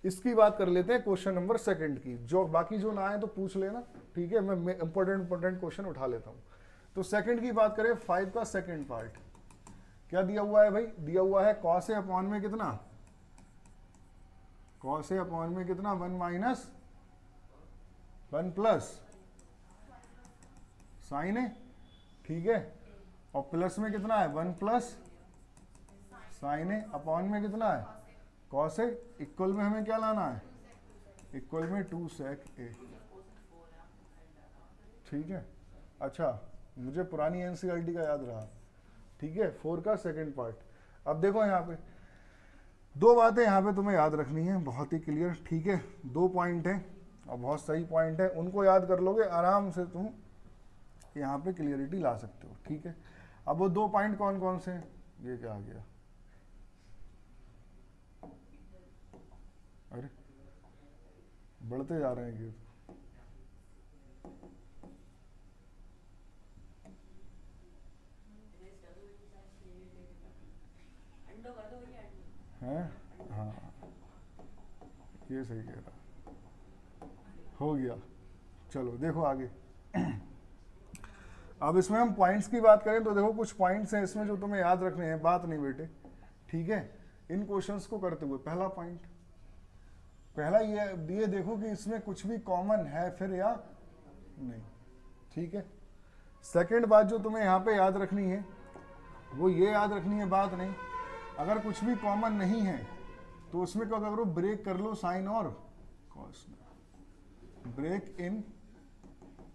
इसकी बात कर लेते हैं क्वेश्चन नंबर 2 की। जो बाकी जो ना आए तो पूछ लेना। ठीक है, मैं इंपॉर्टेंट क्वेश्चन उठा लेता हूँ। तो 2 की बात करें, 5 का सेकंड पार्ट क्या दिया हुआ है भाई? दिया हुआ है कॉस ए अपॉन में कितना? कॉस ए अपॉन में कितना? 1 माइनस 1 प्लस साइन ए। ठीक है, और प्लस में कितना है? 1 प्लस साइन ए अपॉन में कितना है? Cos A. इक्वल में हमें क्या लाना है? इक्वल में 2 सेक ए। ठीक है, अच्छा मुझे पुरानी एनसीईआरटी का याद रहा। ठीक है, 4 का सेकंड पार्ट। अब देखो यहाँ पे 2 बातें यहाँ पे तुम्हें याद रखनी है, बहुत ही क्लियर। ठीक है, 2 पॉइंट हैं और बहुत सही पॉइंट है, उनको याद कर लोगे आराम से तुम यहाँ पे क्लियरिटी ला सकते हो। ठीक है, अब वो 2 पॉइंट कौन कौन से हैं? ये क्या आ गया? अरे बढ़ते जा रहे हैं ये। हैं? हाँ, ये सही कह रहा। हो गया, चलो देखो आगे। अब इसमें हम पॉइंट्स की बात करें तो देखो कुछ पॉइंट्स हैं इसमें जो तुम्हें याद रखने हैं, बात नहीं बेटे। ठीक है, इन क्वेश्चंस को करते हुए पहला पॉइंट, पहला ये देखो कि इसमें कुछ भी कॉमन है फिर या नहीं। ठीक है, सेकंड बात जो तुम्हें यहाँ पे याद रखनी है वो ये याद रखनी है, बात नहीं, अगर कुछ भी कॉमन नहीं है तो उसमें क्या करो? ब्रेक कर लो साइन और कॉस में। ब्रेक इन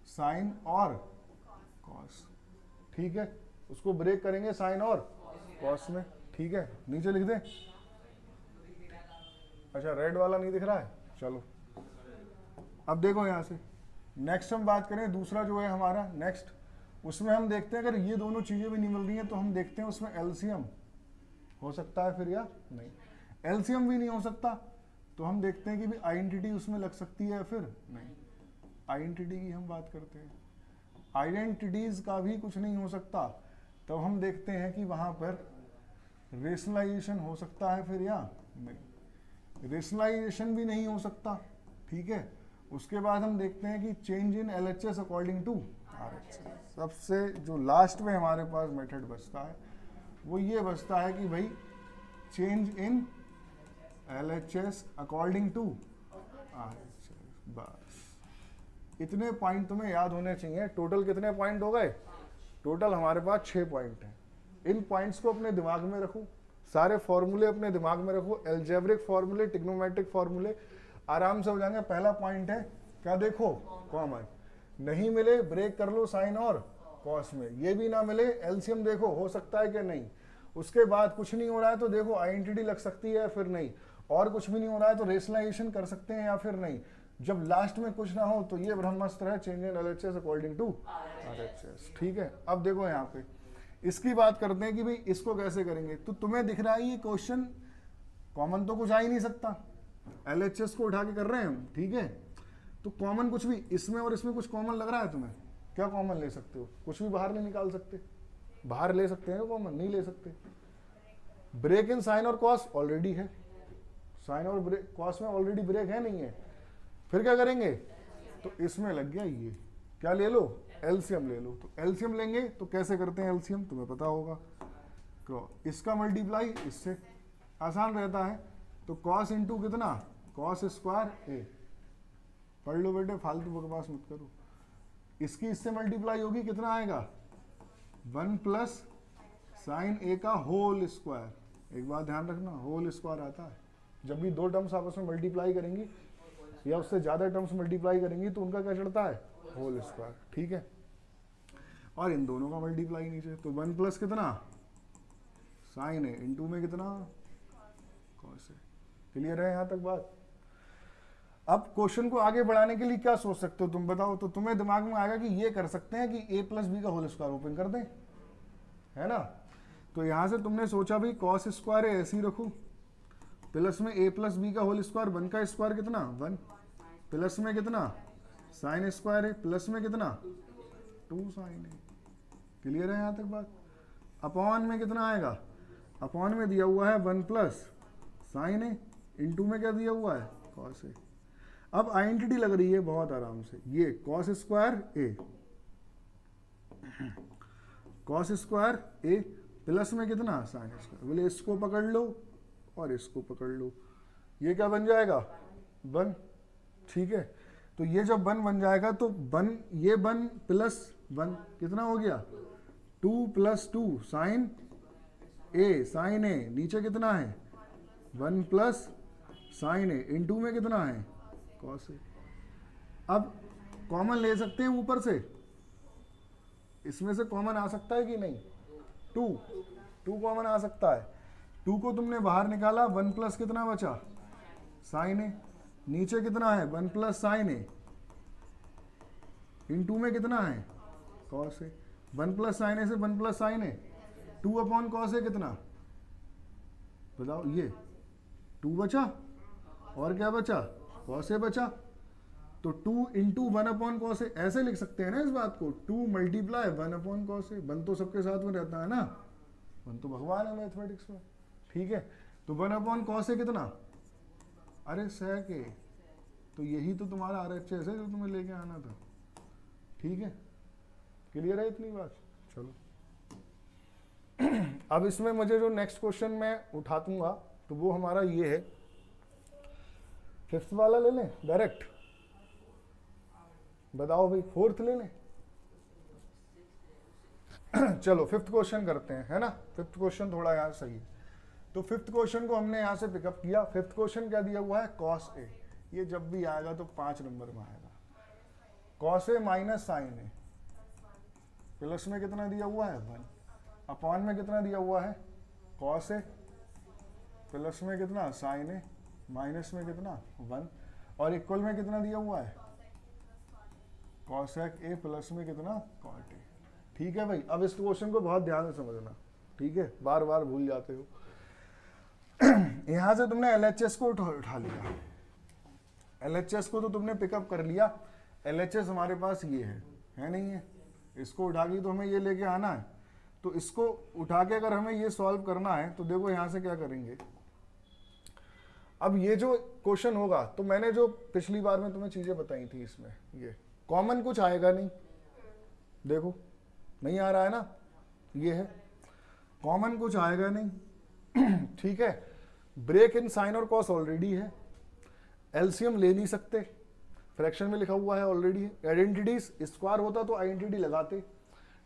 साइन और कॉस। ठीक है, उसको ब्रेक करेंगे साइन और कॉस में। ठीक है, नीचे लिख दे अच्छा रेड वाला नहीं दिख रहा है, चलो अब देखो यहाँ से नेक्स्ट हम बात करें दूसरा जो है हमारा नेक्स्ट, उसमें हम देखते हैं अगर ये दोनों चीज़ें भी नहीं मिल रही हैं तो हम देखते हैं उसमें एलसीएम हो सकता है फिर या नहीं। एलसीएम भी नहीं हो सकता तो हम देखते हैं कि भी आइडेंटिटी उसमें लग सकती है या फिर नहीं। आइडेंटिटी की हम बात करते हैं, आइडेंटिटीज का भी कुछ नहीं हो सकता तो हम देखते हैं कि वहाँ पर रेशनलाइजेशन हो सकता है फिर या नहीं। रेशनलाइजेशन भी नहीं हो सकता, ठीक है। उसके बाद हम देखते हैं कि change in LHS according to RHS. सबसे जो लास्ट में हमारे पास मेथड बचता है वो ये बचता है कि भाई change in LHS according to RHS. बस इतने पॉइंट तुम्हें याद होने चाहिए। टोटल कितने पॉइंट हो गए? टोटल हमारे पास 6 पॉइंट हैं। इन पॉइंट्स को अपने दिमाग में रखो, सारे फॉर्मूले अपने दिमाग में रखो, एल्जेब्रिक फॉर्मूले, ट्रिग्नोमेट्रिक फॉर्मूले आराम से हो जाएंगे। पहला पॉइंट है क्या, देखो कॉमन नहीं मिले ब्रेक कर लो साइन और कॉस में, ये भी ना मिले एलसीएम देखो हो सकता है कि नहीं। उसके बाद कुछ नहीं हो रहा है तो देखो आइडेंटिटी लग सकती है या फिर नहीं, और कुछ भी नहीं हो रहा है तो रेशनलाइजेशन कर सकते हैं या फिर नहीं। जब लास्ट में कुछ ना हो तो ये ब्रह्मास्त्र है change in LHS according to RHS, ठीक है। अब देखो यहाँ पे इसकी बात करते हैं कि भाई इसको कैसे करेंगे। तो तुम्हें दिख रहा है ये क्वेश्चन कॉमन तो कुछ आ ही नहीं सकता, एलएचएस को उठा के कर रहे हैं हम, ठीक है। तो कॉमन कुछ भी इसमें और इसमें कुछ कॉमन लग रहा है तुम्हें? क्या कॉमन ले सकते हो? कुछ भी बाहर नहीं निकाल सकते? बाहर ले सकते हैं कॉमन? नहीं ले सकते। ब्रेक इन साइन और कॉस ऑलरेडी है, साइन और ब्रेक कॉस में ऑलरेडी ब्रेक है नहीं है, फिर क्या करेंगे? तो इसमें लग गया ये, क्या ले लो? एलसीएम ले लो। तो एलसीएम लेंगे तो कैसे करते हैं एलसीएम तुम्हें पता होगा, इसका मल्टीप्लाई इससे आसान रहता है। तो कॉस इंटू कितना, कॉस स्क्वायर ए, पढ़ लो बेटे फालतू बकवास मत करो। इसकी इससे मल्टीप्लाई होगी कितना आएगा, 1 प्लस साइन ए का होल स्क्वायर। एक बात ध्यान रखना होल स्क्वायर आता है जब भी दो टर्म्स आपस में मल्टीप्लाई करेंगी या उससे ज्यादा टर्म्स मल्टीप्लाई करेंगी तो उनका क्या चढ़ता है, होल स्क्वायर, ठीक है। और इन दोनों का मल्टीप्लाई नीचे, तो 1 प्लस कितना साइन ए इंटू में कितना कॉस ए। क्लियर है यहाँ तक बात? अब क्वेश्चन को आगे बढ़ाने के लिए क्या सोच सकते हो तुम बताओ। तो तुम्हें दिमाग में आएगा कि ये कर सकते हैं कि a प्लस बी का होल स्क्वायर ओपन कर दें, है ना। तो यहां से तुमने सोचा भी कॉस स्क्वायर है ऐसे ही रखो, प्लस में a प्लस बी का होल स्क्वायर, 1 का स्क्वायर कितना 1, प्लस में कितना साइन स्क्वायर है, प्लस में कितना 2 साइन है। क्लियर है यहाँ तक बात? अपॉन में कितना आएगा, अपॉन में दिया हुआ है 1 प्लस साइन है, इंटू में क्या दिया हुआ है कॉस है। अब आइडेंटिटी लग रही है बहुत आराम से, ये कॉस स्क्वायर ए, कॉस स्क्वायर ए प्लस में कितना साइन स्क्वायर, बोले इसको पकड़ लो और इसको पकड़ लो, ये क्या बन जाएगा 1, ठीक है। तो ये जब 1 बन जाएगा तो 1 ये 1 प्लस 1 कितना हो गया 2 प्लस 2 साइन ए, साइन ए नीचे कितना है 1 प्लस साइन ए, इंटू में कितना है कॉस ए। अब कॉमन ले सकते हैं ऊपर से, इसमें से कॉमन आ सकता है कि नहीं, 2 कॉमन आ सकता है। 2 को तुमने बाहर निकाला, 1 प्लस कितना बचा साइन ए, नीचे कितना है 1 प्लस साइन ए, इंटू में कितना है कॉस ए। 1 प्लस साइन ए से 1 plus sign A, 2 upon cos A कितना बताओ, ये 2 बचा और क्या बचा कॉस ए बचा। तो 2 इंटू 1 अपॉन कॉस ए ऐसे लिख सकते हैं ना इस बात को, 2 मल्टीप्लाई 1 अपॉन कॉस ए। 1 तो सबके साथ में रहता है ना, 1 तो भगवान है मैथमेटिक्स में, ठीक है। तो 1 अपॉन कॉस ए कितना, अरे sec ए, तो यही तो तुम्हारा आरएचएस है जो तुम्हें लेके आना था, ठीक है। क्लियर है इतनी बात? चलो अब इसमें मुझे जो नेक्स्ट क्वेश्चन मैं उठा दूंगा तो वो हमारा ये है, 5th वाला ले लें डायरेक्ट, बताओ भाई 4th ले लें चलो 5th क्वेश्चन करते हैं, है ना। 5th क्वेश्चन थोड़ा यार सही है। तो 5th क्वेश्चन को हमने यहाँ से पिकअप किया। 5th क्वेश्चन क्या दिया हुआ है, कॉस ए। ये जब भी आएगा तो 5 नंबर में आएगा। Cos A minus sign A, plus में कितना दिया हुआ है 1, अपॉन में कितना दिया हुआ है कॉस ए, प्लस में कितना साइन ए, माइनस में कितना 1 और इक्वल में कितना दिया हुआ है कॉसेक ए प्लस में कितना कॉट ए। ठीक है भाई, अब इस क्वेश्चन को बहुत ध्यान से समझना, ठीक है, बार बार भूल जाते हो। यहां से तुमने LHS को उठा लिया, LHS को तो तुमने पिकअप कर लिया, LHS हमारे पास ये है नहीं है, इसको उठा के तो हमें ये लेके आना है। तो इसको उठा के अगर हमें ये सॉल्व करना है तो देखो यहां से क्या करेंगे। अब ये जो क्वेश्चन होगा, तो मैंने जो पिछली बार में तुम्हें चीजें बताई थी, इसमें ये कॉमन कुछ आएगा नहीं, देखो नहीं आ रहा है ना, ये है कॉमन कुछ आएगा नहीं। ठीक है, ब्रेक इन साइन और कॉस ऑलरेडी है, एलसीएम ले नहीं सकते, फ्रैक्शन में लिखा हुआ है ऑलरेडी, आइडेंटिटीज स्क्वायर होता तो आइडेंटिटी लगाते।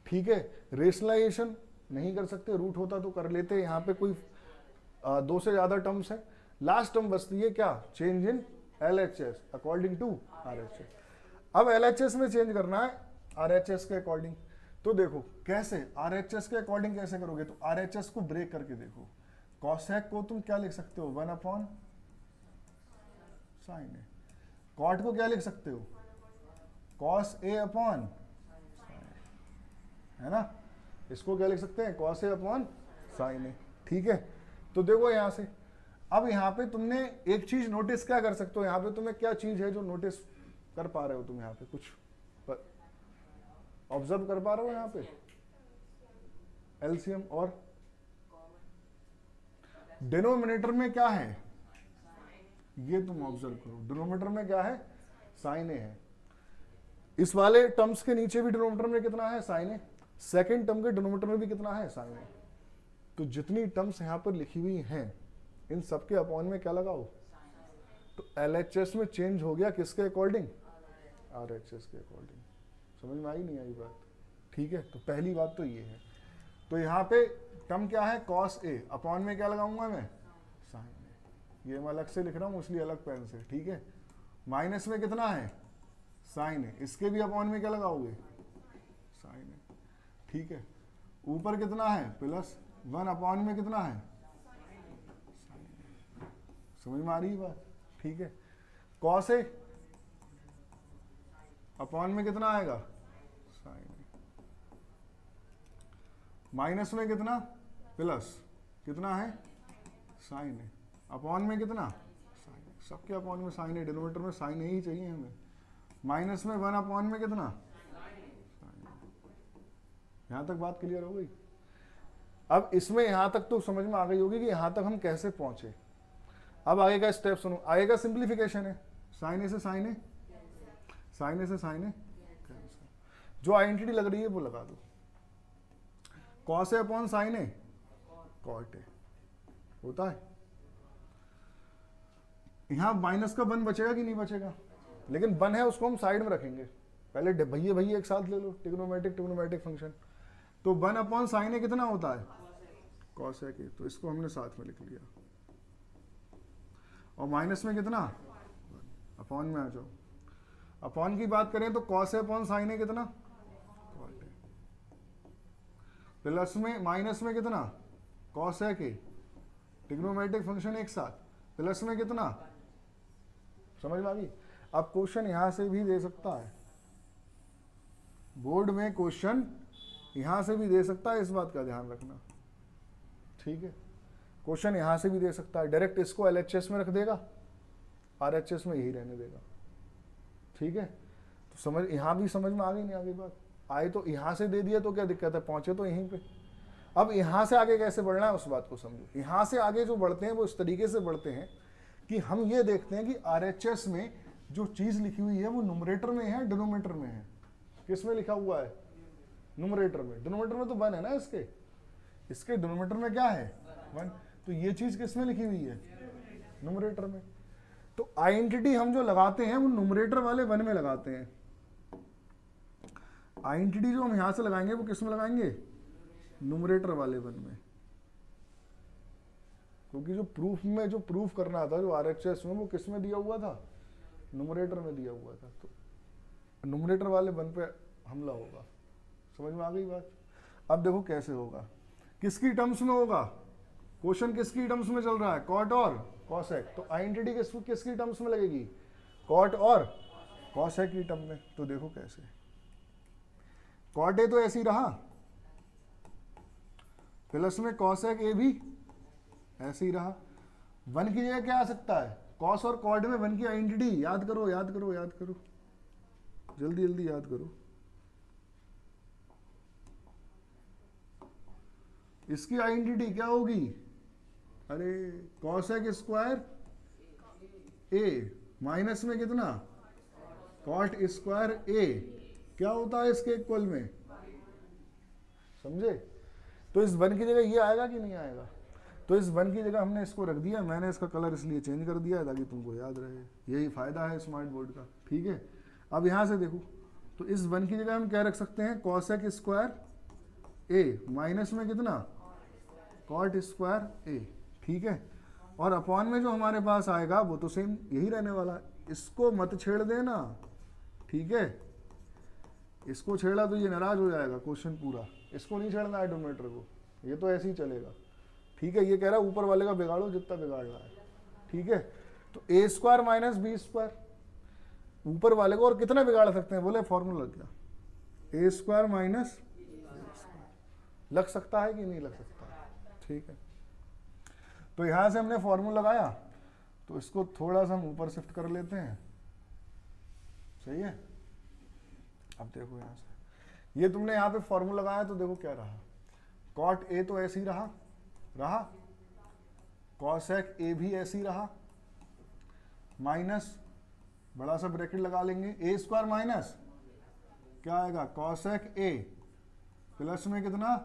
ठीक है, रेशनलाइजेशन नहीं कर सकते, रूट होता तो कर लेते, यहाँ पे कोई 2 से ज्यादा टर्म्स है। लास्ट टर्म बचती है क्या, change in LHS according to RHS। अब LHS में चेंज करना है RHS के अकॉर्डिंग, तो देखो कैसे RHS के अकॉर्डिंग कैसे करोगे, तो RHS को ब्रेक करके देखो, कॉसेक को तुम क्या लिख सकते हो 1 अपॉन साइन ए, कॉट को क्या लिख सकते हो कॉस ए अपॉन, है ना, इसको क्या लिख सकते हैं कॉस ए अपॉन साइन ए। ठीक है, तो देखो यहां से, अब यहाँ पे तुमने एक चीज नोटिस क्या कर सकते हो, यहाँ पे तुम्हें क्या चीज है जो नोटिस कर पा रहे हो तुम, यहाँ पे कुछ ऑब्जर्व कर पा रहे हो, यहाँ पे एलसीएम और डिनोमिनेटर में क्या है, ये तुम ऑब्जर्व करो, डिनोमिनेटर में क्या है साइन ए है, इस वाले टर्म्स के नीचे भी डिनोमिनेटर में कितना है साइन ए, सेकेंड टर्म के डिनोमिनेटर में भी कितना है साइन ए। तो जितनी टर्म्स यहाँ पर लिखी हुई हैं इन सबके अपॉन में क्या लगाओ, तो LHS में चेंज हो गया किसके अकॉर्डिंग, RHS के अकॉर्डिंग। समझ में आई नहीं आई बात, ठीक है, तो पहली बात तो ये है। तो यहाँ पे टर्म क्या है कॉस ए, अपॉन में क्या लगाऊंगा मैं साइन ए, ये मैं अलग से लिख रहा हूँ इसलिए अलग पेन से, ठीक है, माइनस में कितना है साइन ए, इसके भी अपॉन में क्या लगाओगे साइन ए, ठीक है, ऊपर कितना है प्लस 1 अपॉन में कितना है, समझ में आ रही है बात, ठीक है, कॉस ए अपॉन में कितना आएगा साइन ए, माइनस में कितना प्लस कितना है साइन ए, अपॉन में कितना साइन ए, सबके अपॉन में साइन ए, डिनोमिनेटर में साइन ए ही चाहिए हमें, माइनस में 1 अपॉन में कितना साइन ए। यहां तक बात क्लियर हो गई। अब इसमें यहां तक तो समझ में आ गई होगी कि यहां तक हम कैसे पहुंचे। अब आगे का स्टेप सुनो, आगे का सिंप्लीफिकेशन है, साइन ए से साइन ए, साइन ए से साइन ए, जो आइडेंटिटी लग रही है वो लगा दो, cos A upon sine A cot A होता है। यहां माइनस का 1 बचेगा कि नहीं बचेगा, लेकिन 1 है उसको हम साइड में रखेंगे, पहले भैया भैया एक साथ ले लो, ट्रिग्नोमेट्रिक फंक्शन, तो 1 अपॉन साइन ए कितना होता है कॉस ए के, तो इसको हमने साथ में लिख लिया, और माइनस में कितना अपॉन में आ जाओ, अपॉन की बात करें तो कॉस ए अपॉन साइन ए कितना कॉट ए, प्लस में माइनस में कितना कॉस ए के, ट्रिग्नोमेट्रिक फंक्शन एक साथ, प्लस में कितना, समझ में आ गई। अब क्वेश्चन यहां से भी दे सकता है, बोर्ड में क्वेश्चन यहां से भी दे सकता है, इस बात का ध्यान रखना, ठीक है, क्वेश्चन यहां से भी दे सकता है, डायरेक्ट इसको LHS में रख देगा, RHS में यही रहने देगा, ठीक है, तो समझ यहां भी समझ में आ गई नहीं आ गई बात, आए तो यहां से दे दिया तो क्या दिक्कत है, पहुंचे तो यहीं पे। अब यहां से आगे कैसे बढ़ना है उस बात को समझो, यहां से आगे जो बढ़ते हैं वो इस तरीके से बढ़ते हैं कि हम ये देखते हैं कि RHS में जो चीज लिखी हुई है वो न्यूमरेटर में है डिनोमिनेटर में है, किस में लिखा हुआ है न्यूमरेटर में, डिनोमिनेटर में तो 1 है ना, इसके डिनोमिनेटर में क्या है 1, तो ये चीज किस में लिखी हुई है न्यूमरेटर में, तो आइडेंटिटी हम जो लगाते हैं वो न्यूमरेटर वाले 1 में लगाते हैं, आइडेंटिटी जो हम यहां से लगाएंगे वो किस में लगाएंगे न्यूमरेटर वाले 1 में, क्योंकि जो प्रूफ में जो प्रूफ करना था जो RHS में वो किस में दिया हुआ था न्यूमरेटर में दिया हुआ था, तो न्यूमरेटर वाले 1 पे हमला होगा। समझ में आ गई बात। अब देखो कैसे होगा, किसकी टर्म्स में होगा, क्वेश्चन किसकी टर्म्स में चल रहा है, कॉट और कॉसेक, तो आइडेंटिटी किसकी टर्म्स में लगेगी, कॉट और कॉसेक की टर्म में। तो देखो कैसे, कॉट ए तो ऐसे ही रहा, प्लस में कॉसेक ए भी ऐसे ही रहा। वन की जगह क्या आ सकता है, कॉस और कॉट में वन की आइडेंटिटी, याद करो याद करो याद करो, जल्दी जल्दी याद करो। इसकी आइडेंटिटी क्या होगी, अरे कॉसेक स्क्वायर ए माइनस में कितना, कॉट स्क्वायर ए, क्या होता है इसके इक्वल में, समझे। तो इस वन की जगह ये आएगा कि नहीं आएगा, तो इस वन की जगह हमने इसको रख दिया, मैंने इसका कलर इसलिए चेंज कर दिया ताकि तुमको याद रहे, यही फायदा है स्मार्ट बोर्ड का, ठीक है। अब यहां से देखो, तो इस वन की जगह हम क्या रख सकते हैं, कॉसेक स्क्वायर ए माइनस में कितना, कॉट स्क्वायर ए, ठीक है। और अपॉन में जो हमारे पास आएगा वो तो सेम यही रहने वाला है, इसको मत छेड़ देना, ठीक है। इसको छेड़ा तो ये नाराज हो जाएगा क्वेश्चन पूरा, इसको नहीं छेड़ना है डोमीटर को, ये तो ऐसे ही चलेगा, ठीक है। ये कह रहा है ऊपर वाले का बिगाड़ो जितना बिगाड़ना है, ठीक है। तो ए स्क्वायर माइनस बी स्क्वायर, ऊपर वाले को और कितना बिगाड़ सकते हैं, बोले फॉर्मूला लग गया, ए स्क्वायर माइनस लग सकता है कि नहीं लग सकता, ठीक है। तो यहां से हमने फॉर्मूला लगाया, तो इसको थोड़ा सा हम ऊपर शिफ्ट कर लेते हैं, सही है। अब देखो यहां से, ये तुमने यहां पे फॉर्मूला लगाया तो देखो क्या रहा, कॉट ए तो ऐसे ही रहा, कॉसेक ए भी ऐसे ही रहा, माइनस बड़ा सा ब्रैकेट लगा लेंगे, ए स्क्वायर माइनस क्या आएगा, कॉसेक ए, प्लस में कितना,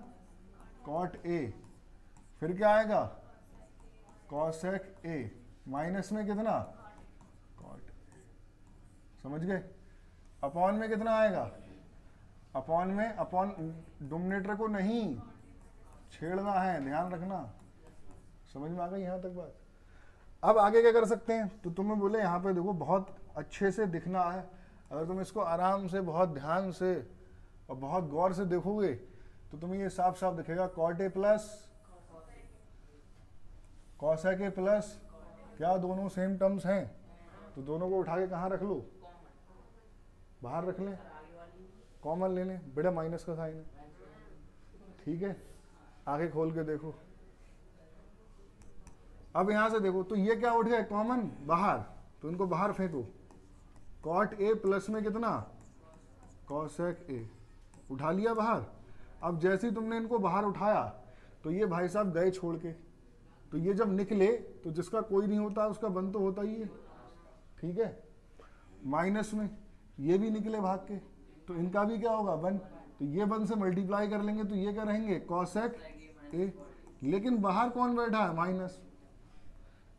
कॉट ए, फिर क्या आएगा, कॉसेक ए, माइनस में कितना, कॉट ए, समझ गए। अपॉन में कितना आएगा, अपॉन में, अपॉन डोमिनेटर को नहीं छेड़ना है, ध्यान रखना, समझ में आ गई यहां तक बात। अब आगे क्या कर सकते हैं, तो तुम्हें बोले यहाँ पे देखो बहुत अच्छे से दिखना है, अगर तुम इसको आराम से बहुत ध्यान से और बहुत गौर से देखोगे तो तुम्हें ये साफ साफ दिखेगा, cot A plus cosec A plus, क्या दोनों सेम टर्म्स हैं, तो दोनों को उठा के कहाँ रख लो, बाहर रख लें, कॉमन ले लें, बेटा माइनस का साइन है, ठीक है। आगे खोल के देखो, अब यहां से देखो, तो ये क्या उठ गया, कॉमन बाहर, तो इनको बाहर फेंको, कॉट ए प्लस में कितना, कॉसेक ए, उठा लिया बाहर। अब जैसे ही तुमने इनको बाहर उठाया तो ये भाई साहब गए छोड़ के, तो ये जब निकले तो जिसका कोई नहीं होता उसका वन तो होता ही है, ठीक है। माइनस में ये भी निकले भाग के, तो इनका भी क्या होगा, वन, तो ये वन से मल्टीप्लाई कर लेंगे तो ये क्या रहेंगे, कॉसेक ए, लेकिन बाहर कौन बैठा है, माइनस,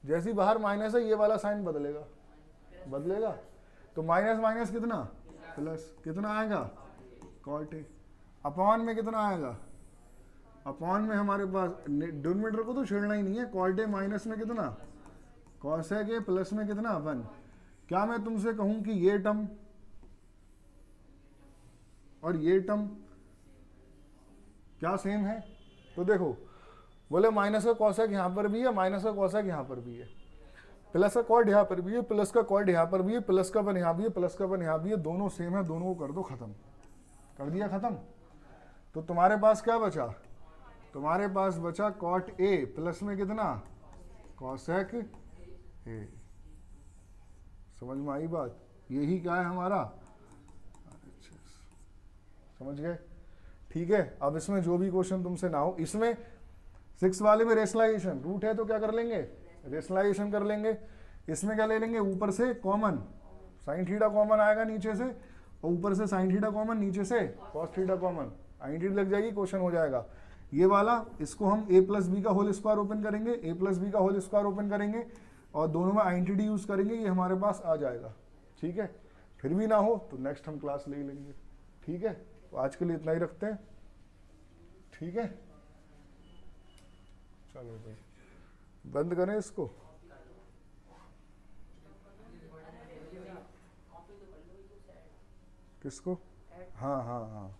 जैसे ही बाहर माइनस है ये वाला साइन बदलेगा, तो माइनस माइनस कितना, प्लस, कितना आएगा, कॉट ए, अपॉन में कितना आएगा, अपॉन में हमारे पास डिनोमिनेटर को तो छेड़ना ही नहीं है, कॉट ए माइनस में कितना, कॉसेक ए, प्लस में कितना, वन। क्या मैं तुमसे कहूं कि ये टर्म और ये टर्म क्या सेम है, तो देखो बोले माइनस का कॉसेक यहां पर भी है, माइनस का कॉसेक यहां पर भी है, प्लस का कॉट यहां पर भी है, प्लस का कॉट यहां पर भी है, प्लस का वन यहां भी है, प्लस का वन यहां भी है, दोनों सेम है, दोनों को कर दो खत्म, कर दिया खत्म। तो तुम्हारे पास क्या बचा, तुम्हारे पास बचा कॉट ए प्लस में कितना, कॉसेक ए, समझ में आई बात, यही क्या है हमारा, अच्छा समझ गए, ठीक है। अब इसमें जो भी क्वेश्चन तुमसे ना हो, इसमें 6 वाले में रेशनलाइजेशन रूट है तो क्या कर लेंगे, रेशनलाइजेशन कर लेंगे। इसमें क्या ले लेंगे, ऊपर से कॉमन साइन थीटा कॉमन आएगा नीचे से, और ऊपर से साइन थीटा कॉमन, नीचे से कॉस थीटा कॉमन, आइडेंटिटी लग जाएगी, क्वेश्चन हो जाएगा। ये वाला इसको हम a प्लस बी का होल स्क्वायर ओपन करेंगे, a प्लस बी का होल स्क्वायर ओपन करेंगे और दोनों में आइडेंटिटी यूज करेंगे, ये हमारे पास आ जाएगा, ठीक है। फिर भी ना हो तो नेक्स्ट हम क्लास ले लेंगे, ठीक है। तो आज के लिए इतना ही रखते हैं, ठीक है। चलो भाई बंद करें इसको, किसको, हाँ हाँ हाँ।